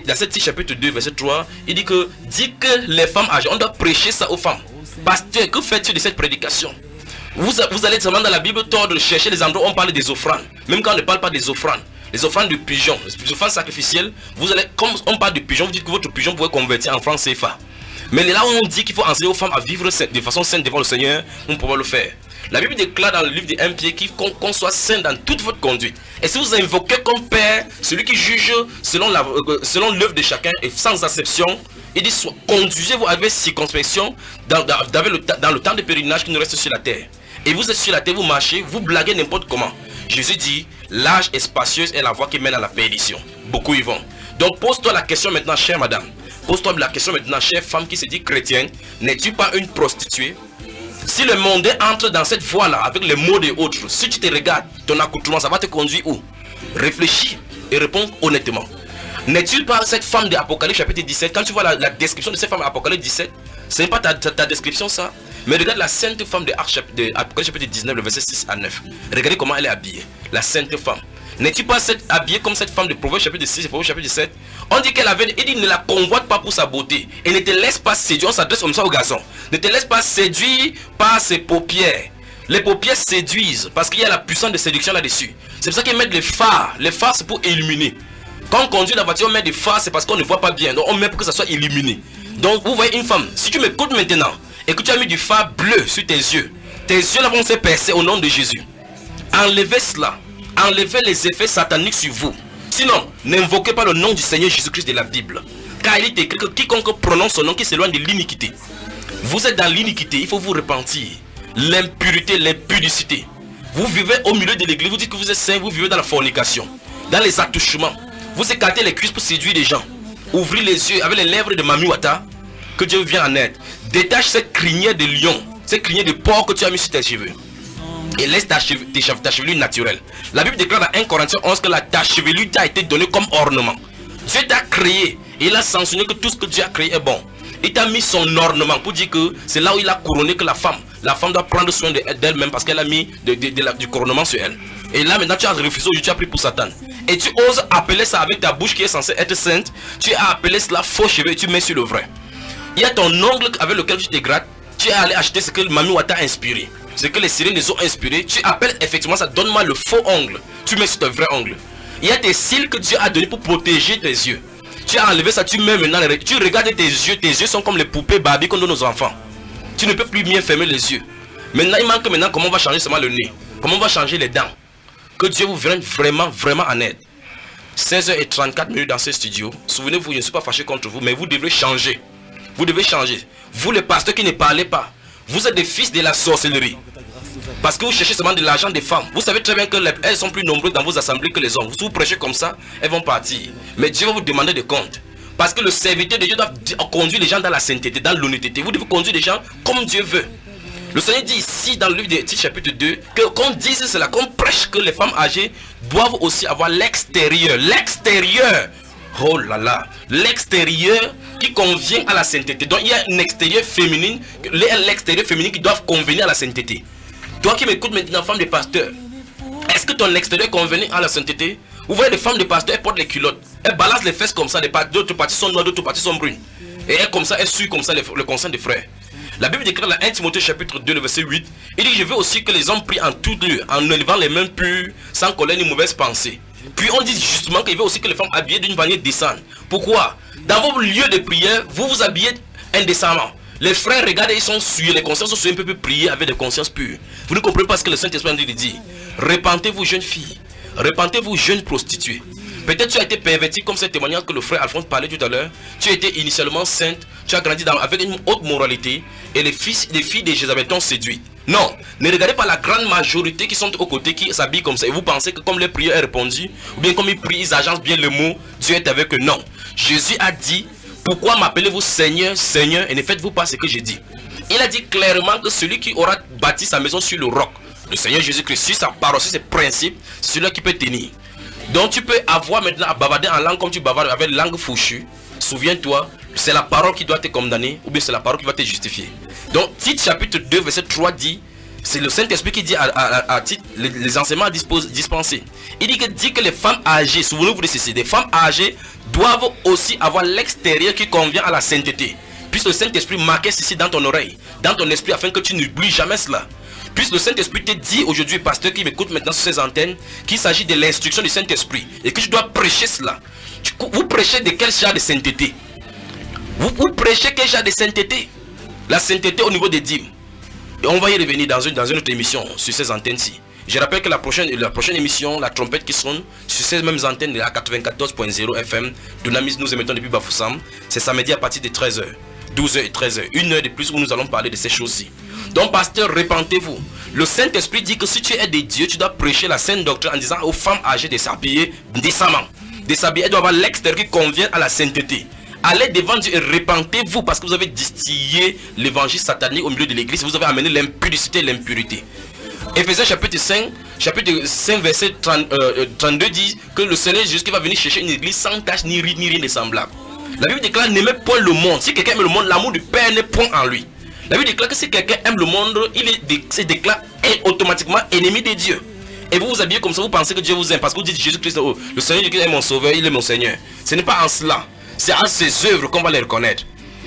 dans ce chapitre 2, verset 3, il dit que les femmes âgées, on doit prêcher ça aux femmes. Pasteur, que faites-vous de cette prédication? Vous allez seulement dans la Bible tordre, chercher les endroits où on parle des offrandes. Même quand on ne parle pas des offrandes. Les offrandes de pigeons, les offrandes sacrificielles, vous allez, comme on parle de pigeons, vous dites que votre pigeon pourrait convertir en francs CFA. Mais là où on dit qu'il faut enseigner aux femmes à vivre de façon sainte devant le Seigneur, on peut le faire. La Bible déclare dans le livre de 1 Pierre qu'on soit saint dans toute votre conduite. Et si vous invoquez comme Père, celui qui juge selon l'œuvre de chacun et sans exception, il dit conduisez-vous avec circonspection dans le temps de pèlerinage qui nous reste sur la terre. Et vous êtes sur la terre, vous marchez, vous blaguez n'importe comment. Jésus dit, l'âge est spacieuse et la voie qui mène à la perdition. Beaucoup y vont. Donc pose-toi la question maintenant, chère madame. Pose-toi la question maintenant, chère femme qui se dit chrétienne. N'es-tu pas une prostituée? Si le monde entre dans cette voie-là, avec les mots des autres, si tu te regardes, ton accoutrement, ça va te conduire où? Réfléchis et réponds honnêtement. N'est-tu pas cette femme de Apocalypse chapitre 17? Quand tu vois la description de cette femme de Apocalypse 17, ce n'est pas ta description ça. Mais regarde la sainte femme de Apocalypse chapitre 19, le verset 6 à 9. Regardez comment elle est habillée. La sainte femme. N'es-tu pas habillée comme cette femme de Proverbes chapitre 6 et Proverbes chapitre 17? On dit qu'elle avait, il dit ne la convoite pas pour sa beauté. Et ne te laisse pas séduire, on s'adresse comme ça aux garçons. Ne te laisse pas séduire par ses paupières. Les paupières séduisent parce qu'il y a la puissance de séduction là-dessus. C'est pour ça qu'ils mettent les phares. Les phares c'est pour illuminer. Quand on conduit la voiture, on met des phares, c'est parce qu'on ne voit pas bien. Donc on met pour que ça soit illuminé. Donc vous voyez une femme, si tu m'écoutes maintenant et que tu as mis du phare bleu sur tes yeux là vont se percer au nom de Jésus. Enlevez cela. Enlevez les effets sataniques sur vous. Sinon, n'invoquez pas le nom du Seigneur Jésus-Christ de la Bible. Car il est écrit que quiconque prononce son nom qui s'éloigne de l'iniquité. Vous êtes dans l'iniquité, il faut vous repentir. L'impurité, l'impudicité. Vous vivez au milieu de l'église, vous dites que vous êtes saint, vous vivez dans la fornication, dans les attouchements. Vous écartez les cuisses pour séduire les gens. Ouvrez les yeux avec les lèvres de Mami Wata. Que Dieu vienne en aide. Détache cette crinière de lion, cette crinière de porc que tu as mis sur tes cheveux. Et laisse ta chevelure naturelle. La Bible déclare dans 1 Corinthiens 11 que ta chevelure t'a été donnée comme ornement. Dieu t'a créé et il a sanctionné que tout ce que Dieu a créé est bon. Il t'a mis son ornement pour dire que c'est là où il a couronné que la femme doit prendre soin d'elle-même parce qu'elle a mis du couronnement sur elle. Et là maintenant tu as refusé, tu as pris pour Satan. Et tu oses appeler ça avec ta bouche qui est censée être sainte. Tu as appelé cela faux cheveux et tu mets sur le vrai. Il y a ton ongle avec lequel tu te grattes. Tu es allé acheter ce que Mami Wata a inspiré. Ce que les sirènes les ont inspiré. Tu appelles effectivement ça, donne-moi le faux ongle. Tu mets sur ton vrai ongle. Il y a des cils que Dieu a donné pour protéger tes yeux. Tu as enlevé ça, tu mets maintenant, tu regardes tes yeux sont comme les poupées Barbie qu'on donne aux enfants. Tu ne peux plus bien fermer les yeux. Maintenant, il manque maintenant comment on va changer seulement le nez. Comment on va changer les dents. Que Dieu vous vienne vraiment en aide. 16h34 dans ce studio. Souvenez-vous, je ne suis pas fâché contre vous, mais vous devez changer. Vous devez changer. Vous les pasteurs qui ne parlez pas, vous êtes des fils de la sorcellerie. Parce que vous cherchez seulement de l'argent des femmes. Vous savez très bien qu'elles sont plus nombreuses dans vos assemblées que les hommes. Si vous prêchez comme ça, elles vont partir. Mais Dieu va vous demander des comptes. Parce que le serviteur de Dieu doit conduire les gens dans la sainteté, dans l'honnêteté. Vous devez conduire les gens comme Dieu veut. Le Seigneur dit ici dans le livre de Tite chapitre 2 qu'on dise cela, qu'on prêche que les femmes âgées doivent aussi avoir l'extérieur. L'extérieur. Oh là là. L'extérieur qui convient à la sainteté. Donc il y a une extérieur féminine, l'extérieur féminin qui doivent convenir à la sainteté. Toi qui m'écoutes maintenant, femme de pasteur, est-ce que ton extérieur convenait à la sainteté? Vous voyez les femmes de pasteur, elles portent les culottes. Elles balancent les fesses comme ça, d'autres parties sont noires, d'autres parties sont brunes. Et elles comme ça, elles suivent comme ça le conseil des frères. La Bible déclare dans 1 Timothée chapitre 2, le verset 8, il dit je veux aussi que les hommes prient en tout lieu, en élevant les mains pures, sans colère ni mauvaise pensée. Puis on dit justement qu'il veut aussi que les femmes habillées d'une manière décente. Pourquoi? Dans vos lieux de prière, vous vous habillez indécemment. Les frères, regardez, ils sont souillés, les consciences sont souillées, ils ne peuvent plus prier avec des consciences pures. Vous ne comprenez pas ce que le Saint-Esprit dit. Repentez-vous, jeunes filles. Repentez-vous, jeunes prostituées. Peut-être tu as été perverti comme ce témoignage que le frère Alphonse parlait tout à l'heure. Tu étais initialement sainte, tu as grandi avec une haute moralité et les filles de Jézabel t'ont séduit. Non, ne regardez pas la grande majorité qui sont aux côtés, qui s'habillent comme ça. Et vous pensez que comme les prières est répondu, ou bien comme ils prient, ils agencent bien le mot, Dieu est avec eux. Non. Jésus a dit, pourquoi m'appelez-vous Seigneur, Seigneur, et ne faites-vous pas ce que j'ai dit? Il a dit clairement que celui qui aura bâti sa maison sur le roc, le Seigneur Jésus-Christ, sur sa parole, sur ses principes, c'est celui qui peut tenir. Donc tu peux avoir maintenant à bavarder en langue comme tu bavardes avec langue fouchue. Souviens-toi, c'est la parole qui doit te condamner, ou bien c'est la parole qui va te justifier. Donc Tite chapitre 2 verset 3 dit, c'est le Saint-Esprit qui dit à Tite les enseignements dispensés. Il dit que les femmes âgées, souvenez-vous de ceci, les femmes âgées doivent aussi avoir l'extérieur qui convient à la sainteté. Puisse le Saint-Esprit marquer ceci dans ton oreille, dans ton esprit, afin que tu n'oublies jamais cela. Puisse le Saint-Esprit te dit aujourd'hui, pasteur qui m'écoute maintenant sur ces antennes, qu'il s'agit de l'instruction du Saint-Esprit et que tu dois prêcher cela. Vous prêchez de quel genre de sainteté? Vous prêchez quel genre de sainteté? La sainteté au niveau des dîmes. Et on va y revenir dans une autre émission sur ces antennes-ci. Je rappelle que la prochaine émission, la trompette qui sonne sur ces mêmes antennes à 94.0 FM, Dunamis, nous émettons depuis Bafoussam, c'est samedi à partir de 13h, 12h et 13h, une heure de plus où nous allons parler de ces choses-ci. Donc pasteur, répentez-vous. Le Saint-Esprit dit que si tu es des dieux, tu dois prêcher la sainte doctrine en disant aux femmes âgées de s'habiller décemment. De s'habiller, elles doivent avoir l'extérieur qui convient à la sainteté. Allez devant Dieu et répentez-vous parce que vous avez distillé l'évangile satanique au milieu de l'église. Vous avez amené l'impudicité et l'impunité. Éphésiens chapitre 5 verset 32 dit que le Seigneur Jésus va venir chercher une église sans tache ni ride ni rien de semblable. La Bible déclare n'aimez point le monde. Si quelqu'un aime le monde, l'amour du Père n'est point en lui. La Bible déclare que si quelqu'un aime le monde, il se déclare automatiquement ennemi de Dieu. Et vous vous habillez comme ça, vous pensez que Dieu vous aime parce que vous dites Jésus-Christ, oh, le Seigneur Jésus est mon sauveur, il est mon Seigneur. Ce n'est pas en cela. C'est en ses œuvres qu'on va les reconnaître.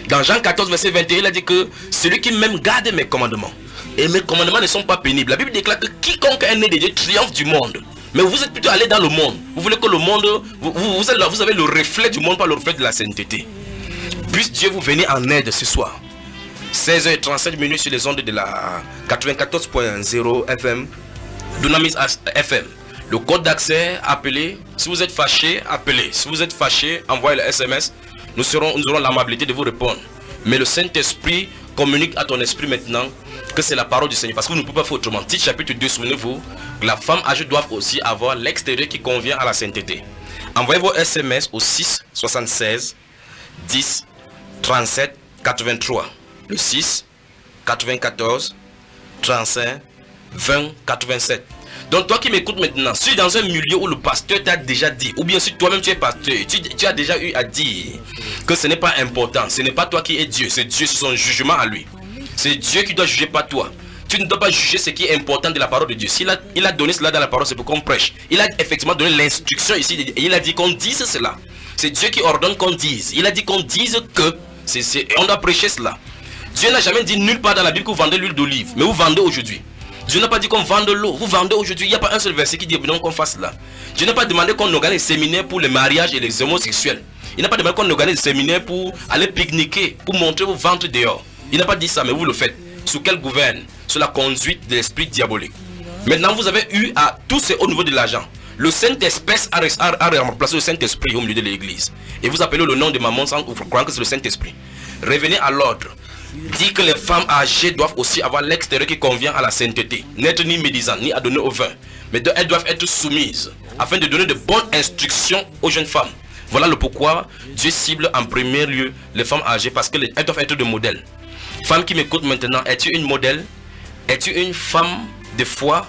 Dans Jean 14 verset 21, il a dit que celui qui m'aime garde mes commandements. Et mes commandements ne sont pas pénibles. La Bible déclare que quiconque est né de Dieu triomphe du monde. Mais vous êtes plutôt allé dans le monde. Vous voulez que le monde, vous avez le reflet du monde, pas le reflet de la sainteté. Puisse Dieu vous venir en aide ce soir. 16h37 sur les ondes de la 94.0 FM, Dunamis FM. Le code d'accès, appelez. Si vous êtes fâché, appelez. Si vous êtes fâché, envoyez le SMS. Nous aurons l'amabilité de vous répondre. Mais le Saint-Esprit communique à ton esprit maintenant que c'est la parole du Seigneur. Parce que vous ne pouvez pas faire autrement. Tite chapitre 2, souvenez-vous, la femme âgée doit aussi avoir l'extérieur qui convient à la sainteté. Envoyez vos SMS au 6 76 10 37 83. Le 6 94 35 20 87. Donc toi qui m'écoutes maintenant, si dans un milieu où le pasteur t'a déjà dit, ou bien si toi-même tu es pasteur, tu as déjà eu à dire que ce n'est pas important, ce n'est pas toi qui es Dieu, c'est Dieu, c'est son jugement à lui. C'est Dieu qui doit juger, pas toi. Tu ne dois pas juger ce qui est important de la parole de Dieu. Il a donné cela dans la parole, c'est pour qu'on prêche. Il a effectivement donné l'instruction ici, et il a dit qu'on dise cela. C'est Dieu qui ordonne qu'on dise. Il a dit qu'on dise que, on doit prêcher cela. Dieu n'a jamais dit nulle part dans la Bible que vous vendez l'huile d'olive, mais vous vendez aujourd'hui. Dieu n'a pas dit qu'on vende l'eau, vous vendez aujourd'hui. Il n'y a pas un seul verset qui dit qu'on fasse cela. Dieu n'a pas demandé qu'on organise des séminaires pour les mariages et les homosexuels. Il n'a pas demandé qu'on organise des séminaires pour aller pique-niquer, pour montrer vos ventres dehors. Il n'a pas dit ça, mais vous le faites. Sous quelle gouverne? Sous la conduite de l'esprit diabolique. Maintenant, vous avez eu à tout c'est au niveau de l'argent. Le Saint-Esprit a remplacé le Saint-Esprit au milieu de l'église. Et vous appelez le nom de maman sans croire que c'est le Saint-Esprit. Revenez à l'ordre. Dit que les femmes âgées doivent aussi avoir l'extérieur qui convient à la sainteté. N'être ni médisantes, ni à donner au vin. Mais elles doivent être soumises afin de donner de bonnes instructions aux jeunes femmes. Voilà le pourquoi Dieu cible en premier lieu les femmes âgées parce qu'elles doivent être de modèles. Femme qui m'écoute maintenant, es-tu une modèle? Es-tu une femme de foi?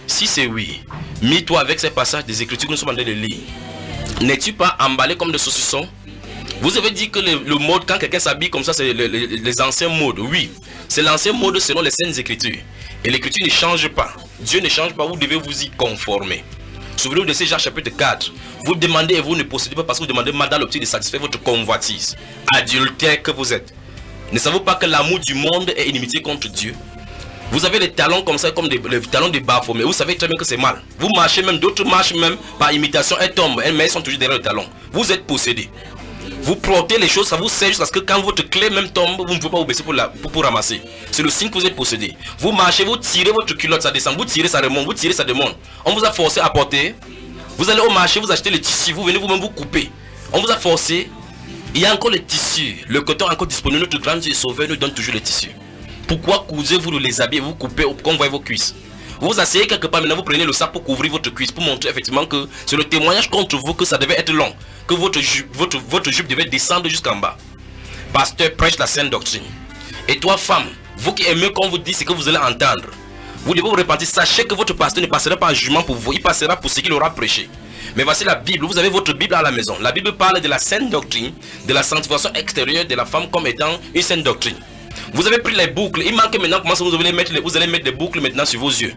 Si c'est oui, mis-toi avec ces passages des Écritures que nous sommes en train de lire. N'es-tu pas emballé comme des saucissons? Vous avez dit que le mode, quand quelqu'un s'habille comme ça, c'est les anciens modes. Oui, c'est l'ancien mode selon les saintes Écritures. Et l'Écriture ne change pas. Dieu ne change pas, vous devez vous y conformer. Souvenez-vous de ces Jean chapitre 4. Vous demandez et vous ne possédez pas parce que vous demandez mal dans l'optique de satisfaire votre convoitise. Adultère que vous êtes. Ne savez-vous pas que l'amour du monde est inimitié contre Dieu? Vous avez les talons comme ça, comme les talons de Baphomet. Vous savez très bien que c'est mal. Vous marchez même, d'autres marchent même par imitation. Elles tombent, mais elles sont toujours derrière le talon. Vous êtes possédés. Vous portez les choses, ça vous sert parce que quand votre clé même tombe, vous ne pouvez pas vous baisser pour ramasser. C'est le signe que vous êtes possédé. Vous marchez, vous tirez votre culotte, ça descend. Vous tirez, ça remonte. Vous tirez, ça demande. On vous a forcé à porter. Vous allez au marché, vous achetez le tissu. Vous venez vous-même vous couper. On vous a forcé. Il y a encore les tissus. Le coton encore disponible. Notre grand Dieu sauveur nous donne toujours les tissus. Pourquoi cousez-vous de les habiller, vous coupez, qu'on voit vos cuisses? Vous vous asseyez quelque part, maintenant vous prenez le sac pour couvrir votre cuisse, pour montrer effectivement que c'est le témoignage contre vous que ça devait être long, que votre jupe devait descendre jusqu'en bas. Pasteur prêche la sainte doctrine. Et toi, femme, vous qui aimez qu'on vous dise ce que vous allez entendre, vous devez vous repentir. Sachez que votre pasteur ne passera pas en jugement pour vous, il passera pour ce qu'il aura prêché. Mais voici la Bible, vous avez votre Bible à la maison. La Bible parle de la sainte doctrine, de la sanctification extérieure de la femme comme étant une sainte doctrine. Vous avez pris les boucles, il manque maintenant comment vous allez mettre les boucles maintenant sur vos yeux.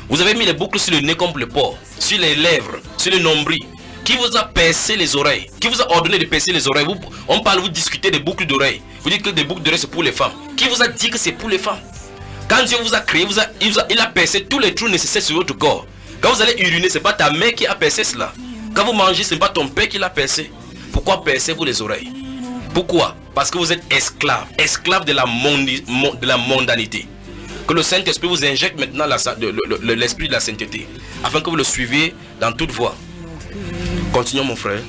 Vous avez mis les boucles sur le nez comme le porc, sur les lèvres, sur le nombril. Qui vous a percé les oreilles? Qui vous a ordonné de percer les oreilles? Vous discutez des boucles d'oreilles. Vous dites que des boucles d'oreilles c'est pour les femmes. Qui vous a dit que c'est pour les femmes? Quand Dieu vous a créé, il a percé tous les trous nécessaires sur votre corps. Quand vous allez uriner, ce n'est pas ta mère qui a percé cela. Quand vous mangez, ce n'est pas ton père qui l'a percé. Pourquoi percez-vous les oreilles? Pourquoi? Parce que vous êtes esclave de la mondanité. Que le Saint-Esprit vous injecte maintenant l'esprit de la sainteté, afin que vous le suiviez dans toute voie. Continuons mon frère.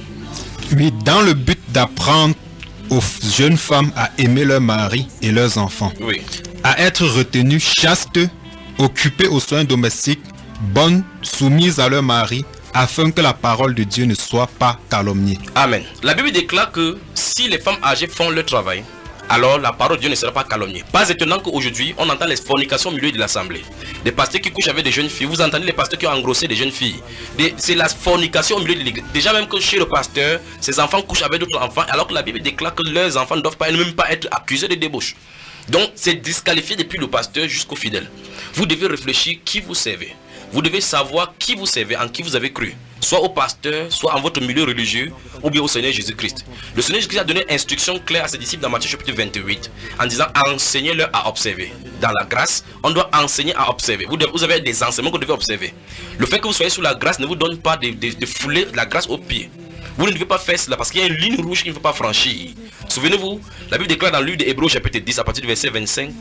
Oui, dans le but d'apprendre aux jeunes femmes à aimer leurs maris et leurs enfants. Oui. À être retenues chastes, occupées aux soins domestiques, bonnes, soumises à leur mari, afin que la parole de Dieu ne soit pas calomniée. Amen. La Bible déclare que si les femmes âgées font leur travail, alors la parole de Dieu ne sera pas calomniée. Pas étonnant qu'aujourd'hui, on entend les fornications au milieu de l'assemblée. Des pasteurs qui couchent avec des jeunes filles. Vous entendez les pasteurs qui ont engrossé des jeunes filles. C'est la fornication au milieu de l'église. Déjà même que chez le pasteur, ses enfants couchent avec d'autres enfants, alors que la Bible déclare que leurs enfants ne doivent pas, même pas être accusés de débauche. Donc, c'est disqualifié depuis le pasteur jusqu'au fidèle. Vous devez réfléchir qui vous servez. Vous devez savoir qui vous servez, en qui vous avez cru. Soit au pasteur, soit en votre milieu religieux, ou bien au Seigneur Jésus-Christ. Le Seigneur Jésus-Christ a donné instruction claire à ses disciples dans Matthieu chapitre 28, en disant enseignez-leur à observer. Dans la grâce, on doit enseigner à observer. Vous avez des enseignements que vous devez observer. Le fait que vous soyez sous la grâce ne vous donne pas de fouler la grâce au pied. Vous ne devez pas faire cela parce qu'il y a une ligne rouge qu'il ne faut pas franchir. Souvenez-vous, la Bible déclare dans le livre de Hébreux chapitre 10 à partir du verset 25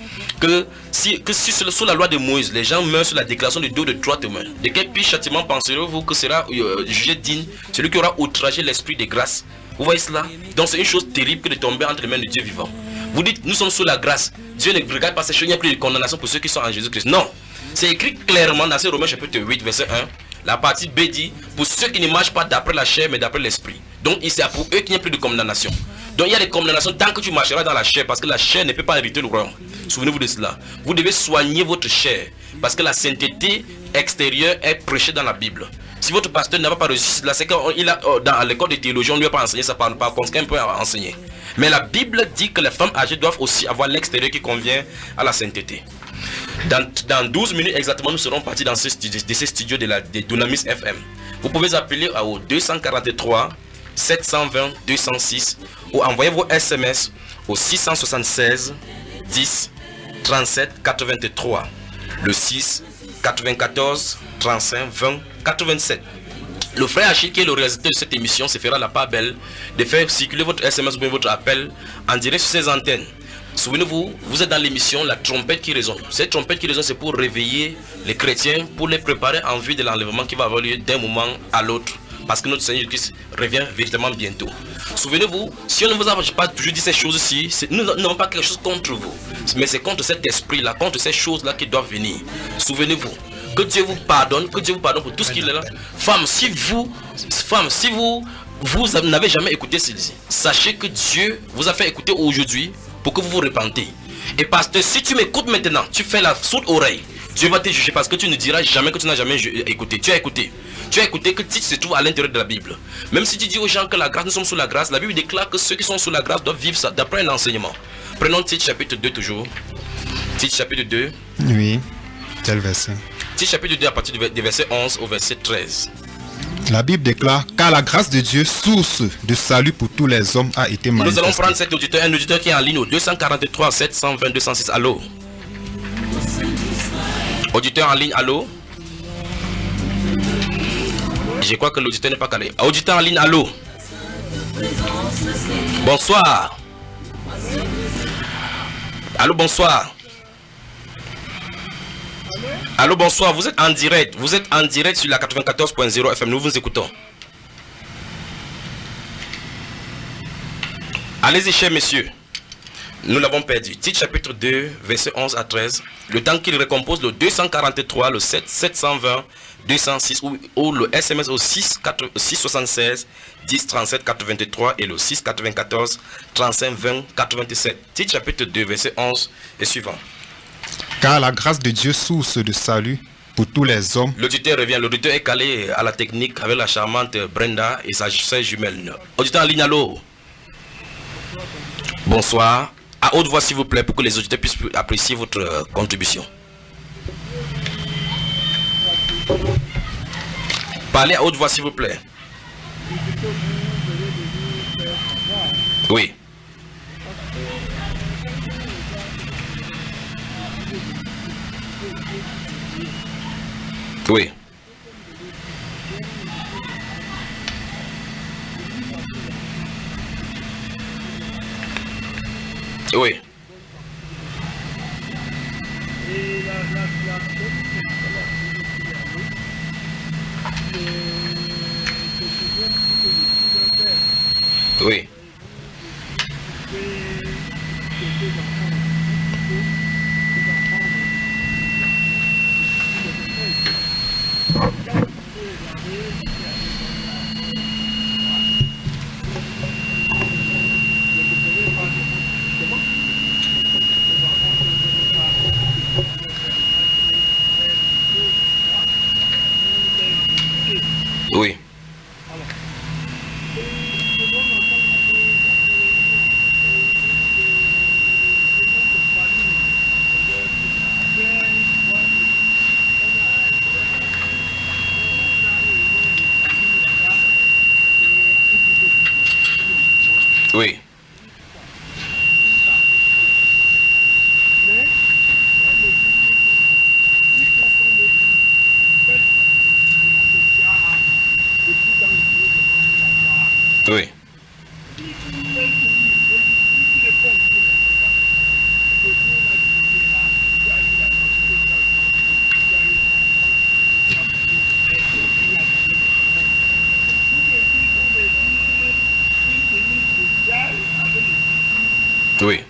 que si sous la loi de Moïse, les gens meurent sur la déclaration de deux de trois témoins, de quel pire châtiment penserez-vous que sera jugé digne celui qui aura outragé l'esprit de grâce? Vous voyez cela? Donc c'est une chose terrible que de tomber entre les mains de Dieu vivant. Vous dites, nous sommes sous la grâce. Dieu ne regarde pas ces choses, il n'y a plus de condamnation pour ceux qui sont en Jésus-Christ. Non, c'est écrit clairement dans ces Romains chapitre 8 verset 1. La partie B dit, pour ceux qui ne marchent pas d'après la chair mais d'après l'esprit. Donc c'est pour eux qu'il n'y a plus de condamnation. Donc il y a des condamnations tant que tu marcheras dans la chair, parce que la chair ne peut pas hériter le royaume. Souvenez-vous de cela. Vous devez soigner votre chair, parce que la sainteté extérieure est prêchée dans la Bible. Si votre pasteur n'a pas reçu cela, c'est qu'il a dans l'école de théologie, on ne lui a pas enseigné ça, par conséquent, il peut enseigner. Mais la Bible dit que les femmes âgées doivent aussi avoir l'extérieur qui convient à la sainteté. Dans 12 minutes exactement, nous serons partis dans ces studios de Dunamis FM. Vous pouvez appeler au 243 720 206 ou envoyer vos SMS au 676 10 37 83. Le 6 94 35 20 87. Le frère Achille, qui est le réalisateur de cette émission, se fera la part belle de faire circuler votre SMS ou bien votre appel en direct sur ces antennes. Souvenez-vous, vous êtes dans l'émission La Trompette qui résonne. Cette trompette qui résonne, c'est pour réveiller les chrétiens, pour les préparer en vue de l'enlèvement qui va avoir lieu d'un moment à l'autre. Parce que notre Seigneur Christ revient véritablement bientôt. Souvenez-vous, si on ne vous a pas toujours dit ces choses-ci, nous n'avons pas quelque chose contre vous. Mais c'est contre cet esprit-là, contre ces choses-là qui doivent venir. Souvenez-vous, que Dieu vous pardonne, pour tout ce qu'il est là. Femme, si vous n'avez jamais écouté ceci, sachez que Dieu vous a fait écouter aujourd'hui pour que vous vous repentez. Et pasteur, si tu m'écoutes maintenant, tu fais la sourde oreille, Dieu va te juger parce que tu ne diras jamais que tu n'as jamais écouté. Tu as écouté. Tu as écouté que Tite se trouve à l'intérieur de la Bible. Même si tu dis aux gens que la grâce, nous sommes sous la grâce, la Bible déclare que ceux qui sont sous la grâce doivent vivre ça d'après un enseignement. Prenons Tite chapitre 2 toujours. Tite chapitre 2. Oui, quel verset? Tite chapitre 2 à partir du verset 11 au verset 13. La Bible déclare, car la grâce de Dieu, source de salut pour tous les hommes, a été manifestée. Nous allons prendre cet auditeur, un auditeur qui est en ligne au 243 720 206. Allô? Auditeur en ligne, allô? Je crois que l'auditeur n'est pas calé. Auditeur en ligne, allô? Bonsoir. Allô, bonsoir. Allô, bonsoir. Vous êtes en direct. Vous êtes en direct sur la 94.0 FM. Nous vous écoutons. Allez-y, cher monsieur. Nous l'avons perdu. Titre chapitre 2, verset 11 à 13. Le temps qu'il recompose le 243, le 7, 720, 206 ou le SMS au 676 10 37 83 et le 694 35 20 87. Titre chapitre 2, verset 11 et suivant. Car la grâce de Dieu, source de salut pour tous les hommes. L'auditeur revient. L'auditeur est calé à la technique avec la charmante Brenda et sa sœur jumelle. Auditeur en ligne, allô? Bonsoir. À haute voix, s'il vous plaît, pour que les auditeurs puissent apprécier votre contribution. Parlez à haute voix, s'il vous plaît. Oui. Oui. Oui. Oui. Oui. Oui. Oui. Oui.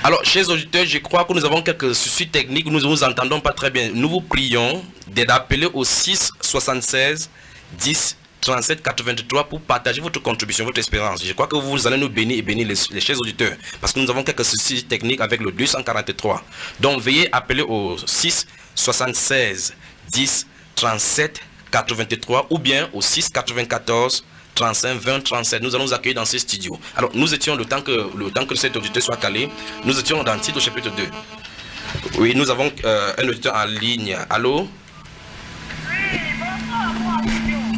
Alors, chers auditeurs, je crois que nous avons quelques soucis techniques, nous ne nous entendons pas très bien. Nous vous prions d'appeler au 6 76 10 37 83 pour partager votre contribution, votre espérance. Je crois que vous allez nous bénir et bénir les chers auditeurs, parce que nous avons quelques soucis techniques avec le 243. Donc, veuillez appeler au 6 76 10 37 83 ou bien au 6 94 35 20 37. Nous allons nous accueillir dans ces studios. Alors, nous étions, le temps que cet auditeur soit calé, nous étions dans le titre au chapitre 2. Oui, nous avons un auditeur en ligne. Allô?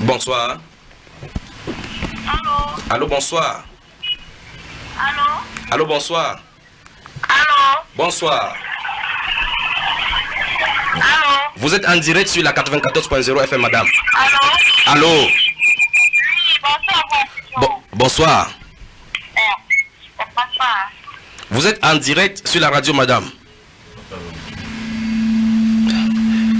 Bonsoir. Allô? Allô, bonsoir. Allô? Allô, bonsoir. Allô? Bonsoir. Allô? Vous êtes en direct sur la 94.0 FM, madame. Allô? Allô? Oui, bonsoir. Bonsoir. On passe pas. Vous êtes en direct sur la radio, madame.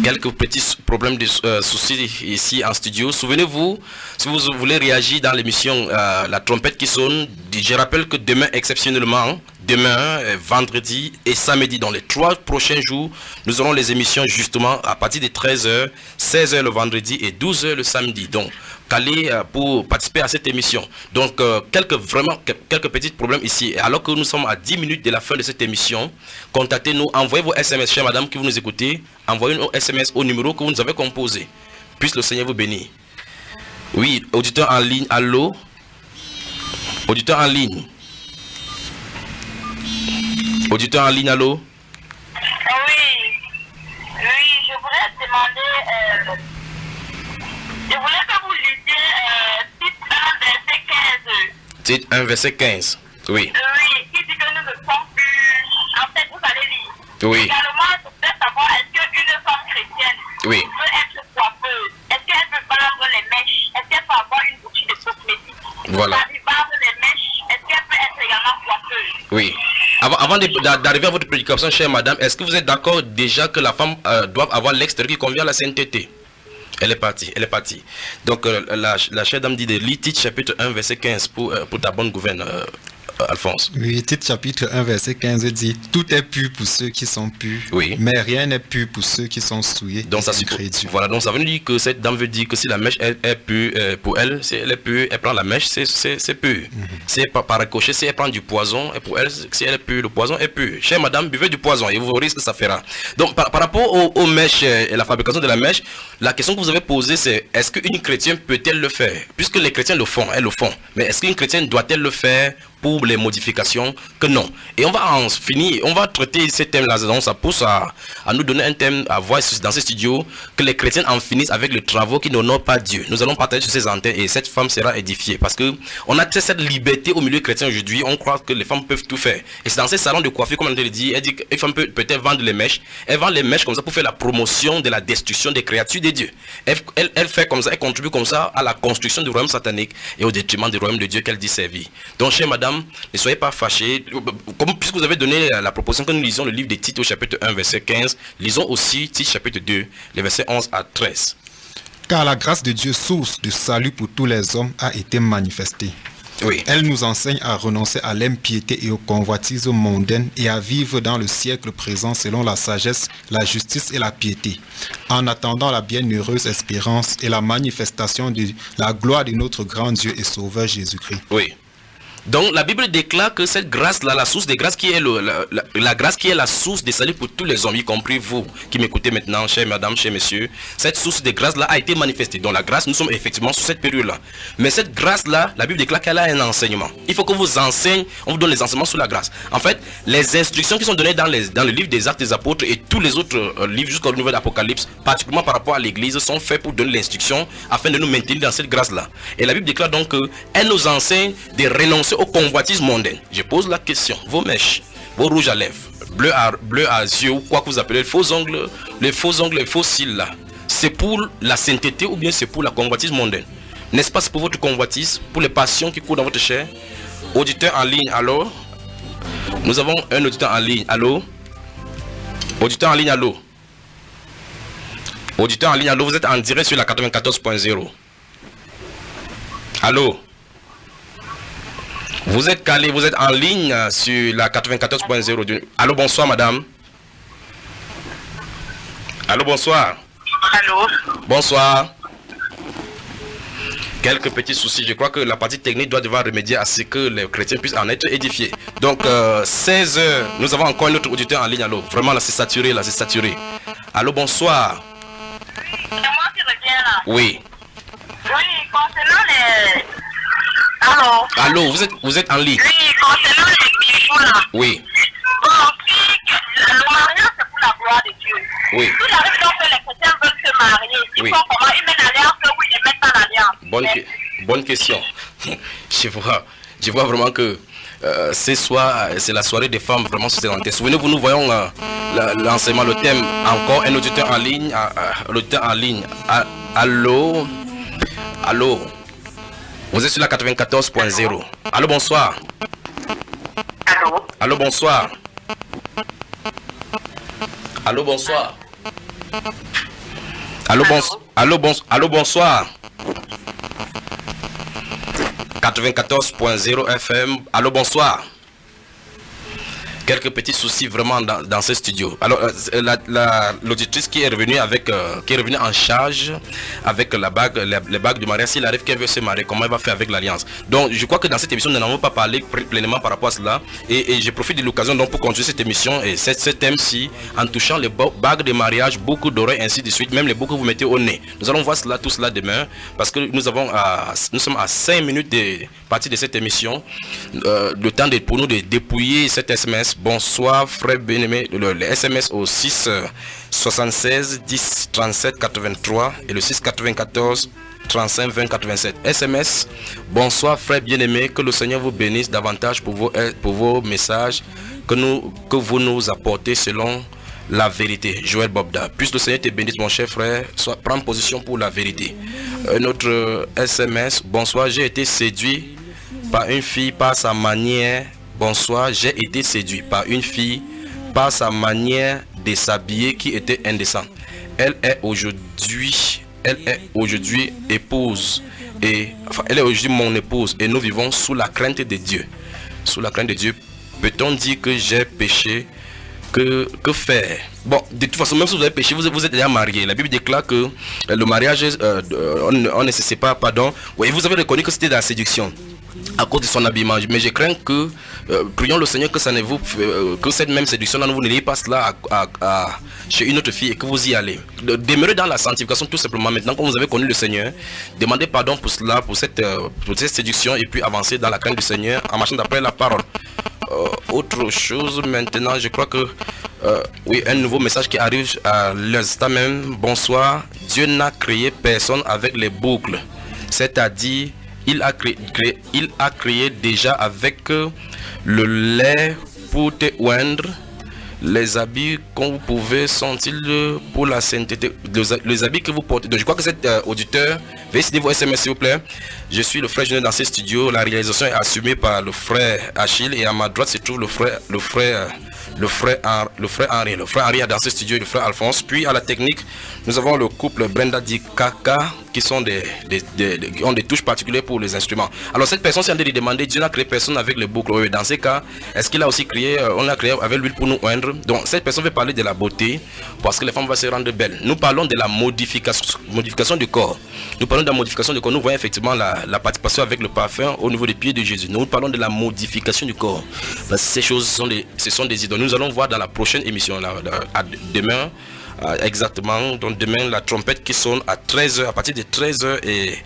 Quelques petits problèmes de soucis ici en studio. Souvenez-vous, si vous voulez réagir dans l'émission La trompette qui sonne, je rappelle que demain, exceptionnellement, demain, vendredi et samedi, dans les 3 prochains jours, nous aurons les émissions justement à partir de 13h, 16h le vendredi et 12h le samedi. Donc, calé pour participer à cette émission. Donc, quelques petits problèmes ici. Alors que nous sommes à 10 minutes de la fin de cette émission, contactez-nous, envoyez vos SMS, chère madame qui vous nous écoutez, envoyez nos SMS au numéro que vous nous avez composé. Puisse le Seigneur vous bénir. Oui, auditeur en ligne, allô? Auditeur en ligne. Auditeur en ligne, allô? Oui, je voulais demander, je voulais que vous lisiez titre 1, verset 15. Titre 1, verset 15, oui. Oui, qui dit que nous ne sommes plus, en fait, vous allez lire. Oui. Également, je voulais savoir, est-ce qu'une femme chrétienne Oui. peut être coiffeuse? Est-ce qu'elle peut vendre les mèches? Est-ce qu'elle peut avoir une boutique de cosmétiques? Voilà. Vendre les mèches, est-ce qu'elle peut être également coiffeuse? Oui. Avant d'arriver à votre prédication, chère madame, est-ce que vous êtes d'accord déjà que la femme doit avoir l'extérieur qui convient à la sainteté? Elle est partie. Donc, la chère dame dit de lire titre chapitre 1, verset 15 pour ta bonne gouverne, Alphonse? Oui, Tite chapitre 1, verset 15 dit « Tout est pur pour ceux qui sont purs, oui. Mais rien n'est pur pour ceux qui sont souillés. » Donc ça voilà, donc ça veut dire que cette dame veut dire que si la mèche est pure, pour elle, si elle est pure, elle prend la mèche, c'est pur. Si par ricochet, si elle prend du poison, et pour elle, si elle est pure, le poison est pur. Chère madame, buvez du poison et vous verrez ce que ça fera. Donc par rapport aux mèches et la fabrication de la mèche, la question que vous avez posée c'est est-ce qu'une chrétienne peut-elle le faire? Puisque les chrétiens le font, elles le font. Mais est-ce qu'une chrétienne doit-elle le faire pour les modifications? Que non. Et on va en finir, on va traiter ces thèmes-là. Donc ça pousse à nous donner un thème à voir dans ces studios, que les chrétiens en finissent avec le travail qui n'honore pas Dieu. Nous allons partager sur ces antennes et cette femme sera édifiée. Parce que on a cette liberté au milieu chrétien aujourd'hui, on croit que les femmes peuvent tout faire. Et c'est dans ces salons de coiffure, comme on te le dit, elle dit qu'une femme peut peut-être vendre les mèches. Elle vend les mèches comme ça pour faire la promotion de la destruction des créatures de Dieu. Elle fait comme ça, elle contribue comme ça à la construction du royaume satanique et au détriment du royaume de Dieu qu'elle dit servir. Donc, chère madame, ne soyez pas fâchés. Puisque vous avez donné la proposition que nous lisons le livre de Tite au chapitre 1, verset 15, lisons aussi Tite chapitre 2, les versets 11 à 13. Car la grâce de Dieu, source de salut pour tous les hommes, a été manifestée. Oui. Elle nous enseigne à renoncer à l'impiété et aux convoitises mondaines et à vivre dans le siècle présent selon la sagesse, la justice et la piété, en attendant la bienheureuse espérance et la manifestation de la gloire de notre grand Dieu et Sauveur Jésus-Christ. Oui. Donc la Bible déclare que cette grâce-là, la source des grâces qui est la grâce qui est la source des salut pour tous les hommes, y compris vous qui m'écoutez maintenant, chers madame, chers messieurs, cette source de grâce-là a été manifestée. Donc la grâce, nous sommes effectivement sur cette période-là. Mais cette grâce-là, la Bible déclare qu'elle a un enseignement. Il faut que vous enseigne, on vous donne les enseignements sur la grâce. En fait, les instructions qui sont données dans le livre des Actes des Apôtres et tous les autres livres jusqu'au niveau d'Apocalypse, particulièrement par rapport à l'Église, sont faits pour donner l'instruction afin de nous maintenir dans cette grâce-là. Et la Bible déclare donc qu'elle nous enseigne de renoncer aux convoitises mondaines. Je pose la question, vos mèches, vos rouges à lèvres, bleu à yeux ou quoi que vous appelez, les faux ongles, les faux cils là, c'est pour la sainteté ou bien c'est pour la convoitise mondaine? N'est-ce pas, c'est pour votre convoitise, pour les passions qui courent dans votre chair? Auditeur en ligne, allô? Nous avons un auditeur en ligne, allô? Auditeur en ligne, allô? Auditeur en ligne, allô? Vous êtes en direct sur la 94.0. Allô? Vous êtes calé, vous êtes en ligne sur la 94.0. Allô, bonsoir madame. Allô, bonsoir. Allô? Bonsoir. Quelques petits soucis. Je crois que la partie technique doit devoir remédier à ce que les chrétiens puissent en être édifiés. Donc, 16 h, nous avons encore un autre auditeur en ligne. Allô, vraiment là, c'est saturé, là, c'est saturé. Allô, bonsoir. C'est moi qui reviens là. Oui. Oui, concernant les... Allô? Allô, vous êtes en ligne. Oui, concernant les bijoux là. Oui. Bon, le mariage c'est pour la gloire de Dieu. Oui. Tout arrive donc que les chrétiens veulent se marier. Ils font comment? Ils mettent l'alliance ou ils ne mettent pas l'alliance? Bonne question. Je vois vraiment que ce soir, c'est la soirée des femmes vraiment sur ces antennes. Souvenez-vous, nous voyons l'enseignement, le thème, encore un auditeur en ligne. L'auditeur en ligne. Allô? Allô? Vous êtes sur la 94.0. Allô, bonsoir. Allô? Allô, bonsoir. Allô, bonsoir. Allô, bonsoir. 94.0 FM. Allô, bonsoir. Quelques petits soucis vraiment dans ce studio. Alors l'auditrice qui est revenue en charge avec la bague, les bagues du mariage, s'il arrive qu'elle veut se marier, comment elle va faire avec l'alliance? Donc je crois que dans cette émission nous n'avons pas parlé pleinement par rapport à cela et je profite de l'occasion donc pour continuer cette émission et ce thème-ci en touchant les bagues de mariage, beaucoup d'oreilles ainsi de suite, même les boucles que vous mettez au nez. Nous allons voir tout cela demain parce que nous sommes à 5 minutes de partie de cette émission. Le temps pour nous de dépouiller cet SMS. Bonsoir frère bien-aimé, le SMS au 6 76 10 37 83 et le 6 94 35 20 87. SMS, bonsoir frère bien-aimé, que le Seigneur vous bénisse davantage pour vos messages que vous nous apportez selon la vérité. Joël Bobda, puisse le Seigneur te bénisse mon cher frère, prends position pour la vérité. Notre SMS, bonsoir, j'ai été séduit par une fille par sa manière. Bonsoir, j'ai été séduit par une fille par sa manière de s'habiller qui était indécente. Elle est aujourd'hui épouse et elle est aujourd'hui mon épouse et nous vivons sous la crainte de Dieu. sous la crainte de Dieu, peut-on dire que j'ai péché? Que faire? Bon, de toute façon, même si vous avez péché, vous êtes déjà marié. La Bible déclare que le mariage, on ne se sépare, pardon. Oui, vous avez reconnu que c'était de la séduction à cause de son habillement. Mais je crains que, prions le Seigneur que ça ne vous, que cette même séduction, vous n'ayez pas cela chez une autre fille et que vous y allez. Demeurez dans la sanctification tout simplement. Maintenant, quand vous avez connu le Seigneur, demandez pardon pour cela, pour cette séduction, et puis avancez dans la crainte du Seigneur en marchant d'après la parole. Autre chose maintenant, je crois que oui, un nouveau message qui arrive à l'instant même. Bonsoir. Dieu n'a créé personne avec les boucles, c'est-à-dire il a créé déjà avec le lait pour te oindre. Les habits qu'on vous pouvez sont-ils pour la sainteté? Les habits que vous portez. Donc je crois que cet auditeur, veuillez signer vos SMS s'il vous plaît. Je suis le frère Junior dans ces studios. La réalisation est assumée par le frère Achille et à ma droite se trouve le frère Henri. Le frère Henri est dans ces studios et le frère Alphonse. Puis à la technique, nous avons le couple Brenda Dikaka qui sont qui ont des touches particulières pour les instruments. Alors cette personne s'est en train de demander, Dieu n'a créé personne avec les boucles. Oui, dans ces cas, est-ce qu'il a aussi créé, on a créé avec l'huile pour nous oindre? Donc cette personne veut parler de la beauté parce que les femmes vont se rendre belles. Nous parlons de la modification du corps. Nous parlons de la modification du corps. Nous voyons effectivement la participation avec le parfum au niveau des pieds de Jésus. Nous parlons de la modification du corps. Parce que ces choses ce sont des idoles. Nous allons voir dans la prochaine émission, demain, exactement. Donc demain, la trompette qui sonne à 13h, à partir de 13h et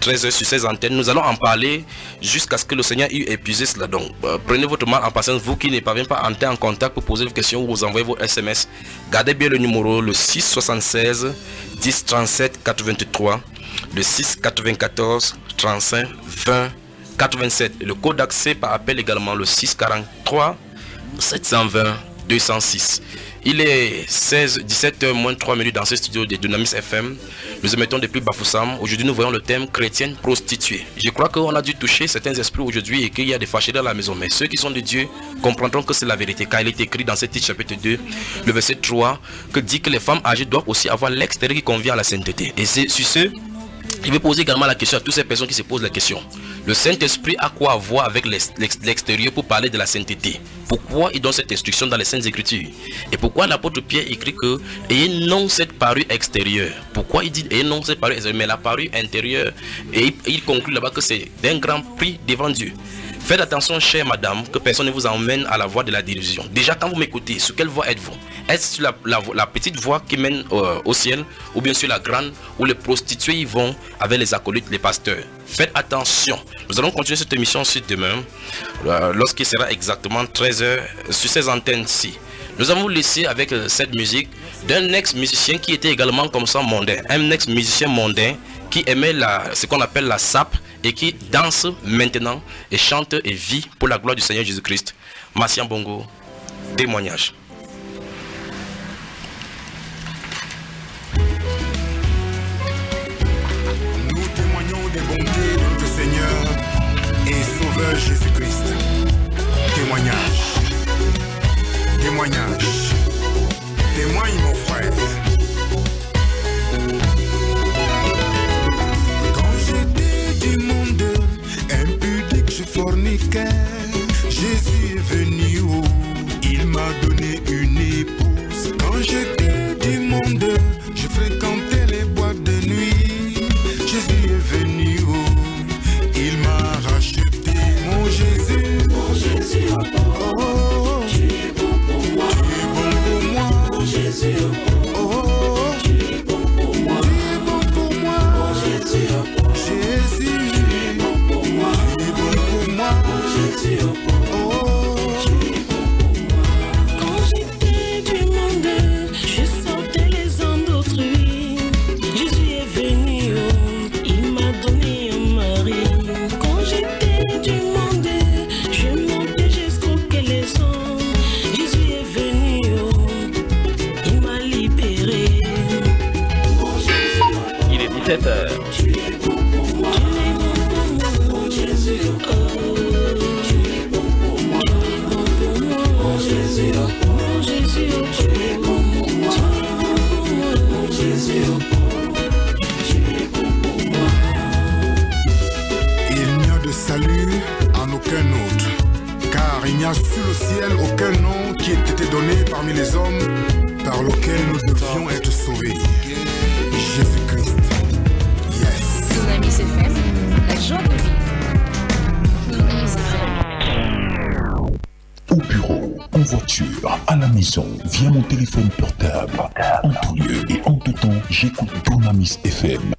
13h sur ces antennes. Nous allons en parler jusqu'à ce que le Seigneur ait épuisé cela. Donc prenez votre mal en patience, vous qui ne parvenez pas à entrer en contact pour poser vos questions ou vous envoyer vos SMS. Gardez bien le numéro, le 676 10 37 83, le 6 94 35 20 87. Le code d'accès par appel également, le 643 720 206. Il est 17h moins 3 minutes dans ce studio de Dunamis FM. Nous émettons depuis Bafoussam. Aujourd'hui, nous voyons le thème chrétienne prostituée. Je crois qu'on a dû toucher certains esprits aujourd'hui et qu'il y a des fâchés dans la maison. Mais ceux qui sont de Dieu comprendront que c'est la vérité. Car il est écrit dans ce titre chapitre 2, le verset 3, que dit que les femmes âgées doivent aussi avoir l'extérieur qui convient à la sainteté. Et c'est sur ce, il veut poser également la question à toutes ces personnes qui se posent la question. Le Saint-Esprit a quoi à voir avec l'extérieur pour parler de la sainteté? Pourquoi il donne cette instruction dans les Saintes Écritures? Et pourquoi l'apôtre Pierre écrit que ayez non cette parure extérieure? Pourquoi il dit ayez non cette parure extérieure, mais la parure intérieure? Et il conclut là-bas que c'est d'un grand prix devant Dieu. Faites attention, chère madame, que personne ne vous emmène à la voie de la délusion. Déjà, quand vous m'écoutez, sur quelle voie êtes-vous? Est-ce sur la petite voie qui mène au ciel, ou bien sur la grande où les prostituées y vont avec les acolytes, les pasteurs? Faites attention. Nous allons continuer cette émission ensuite demain, lorsqu'il sera exactement 13h sur ces antennes-ci. Nous avons laissé avec cette musique d'un ex-musicien qui était également comme ça mondain. Un ex-musicien mondain qui aimait ce qu'on appelle la sape et qui danse maintenant et chante et vit pour la gloire du Seigneur Jésus-Christ. Massian Bongo, témoignage. Nous témoignons des bontés de notre Seigneur et Sauveur Jésus-Christ. Témoignage. Témoignage. Témoigne mon frère. Quand j'étais du monde impudique, je forniquais. Jésus est venu, oh, il m'a donné une épouse. Quand j'étais du monde, je fréquentais les boîtes de nuit. Jésus est venu, oh, il m'a racheté. Mon Jésus, oh, tu es bon pour moi. Tu es bon pour moi. Mon Jésus, oh, tu es bon pour moi. Tu es bon pour moi. Mon Jésus, Jésus, tu es bon pour moi. Tu es bon pour moi. Mon Jésus, Tu es bon pour moi, mon Jésus, tu es bon pour moi, mon Jésus, mon Jésus, tu es bon pour moi, mon Jésus, tu es bon pour moi. Il n'y a de salut en aucun autre, au ciel aucun nom qui ait été donné parmi les hommes par lequel nous devions être sauvés. Jésus-Christ. Yes. Dunamis FM, la joie de vivre. Dunamis FM. Au bureau, en voiture, à la maison, via mon téléphone portable, en tout lieu et en tout temps, j'écoute Dunamis FM.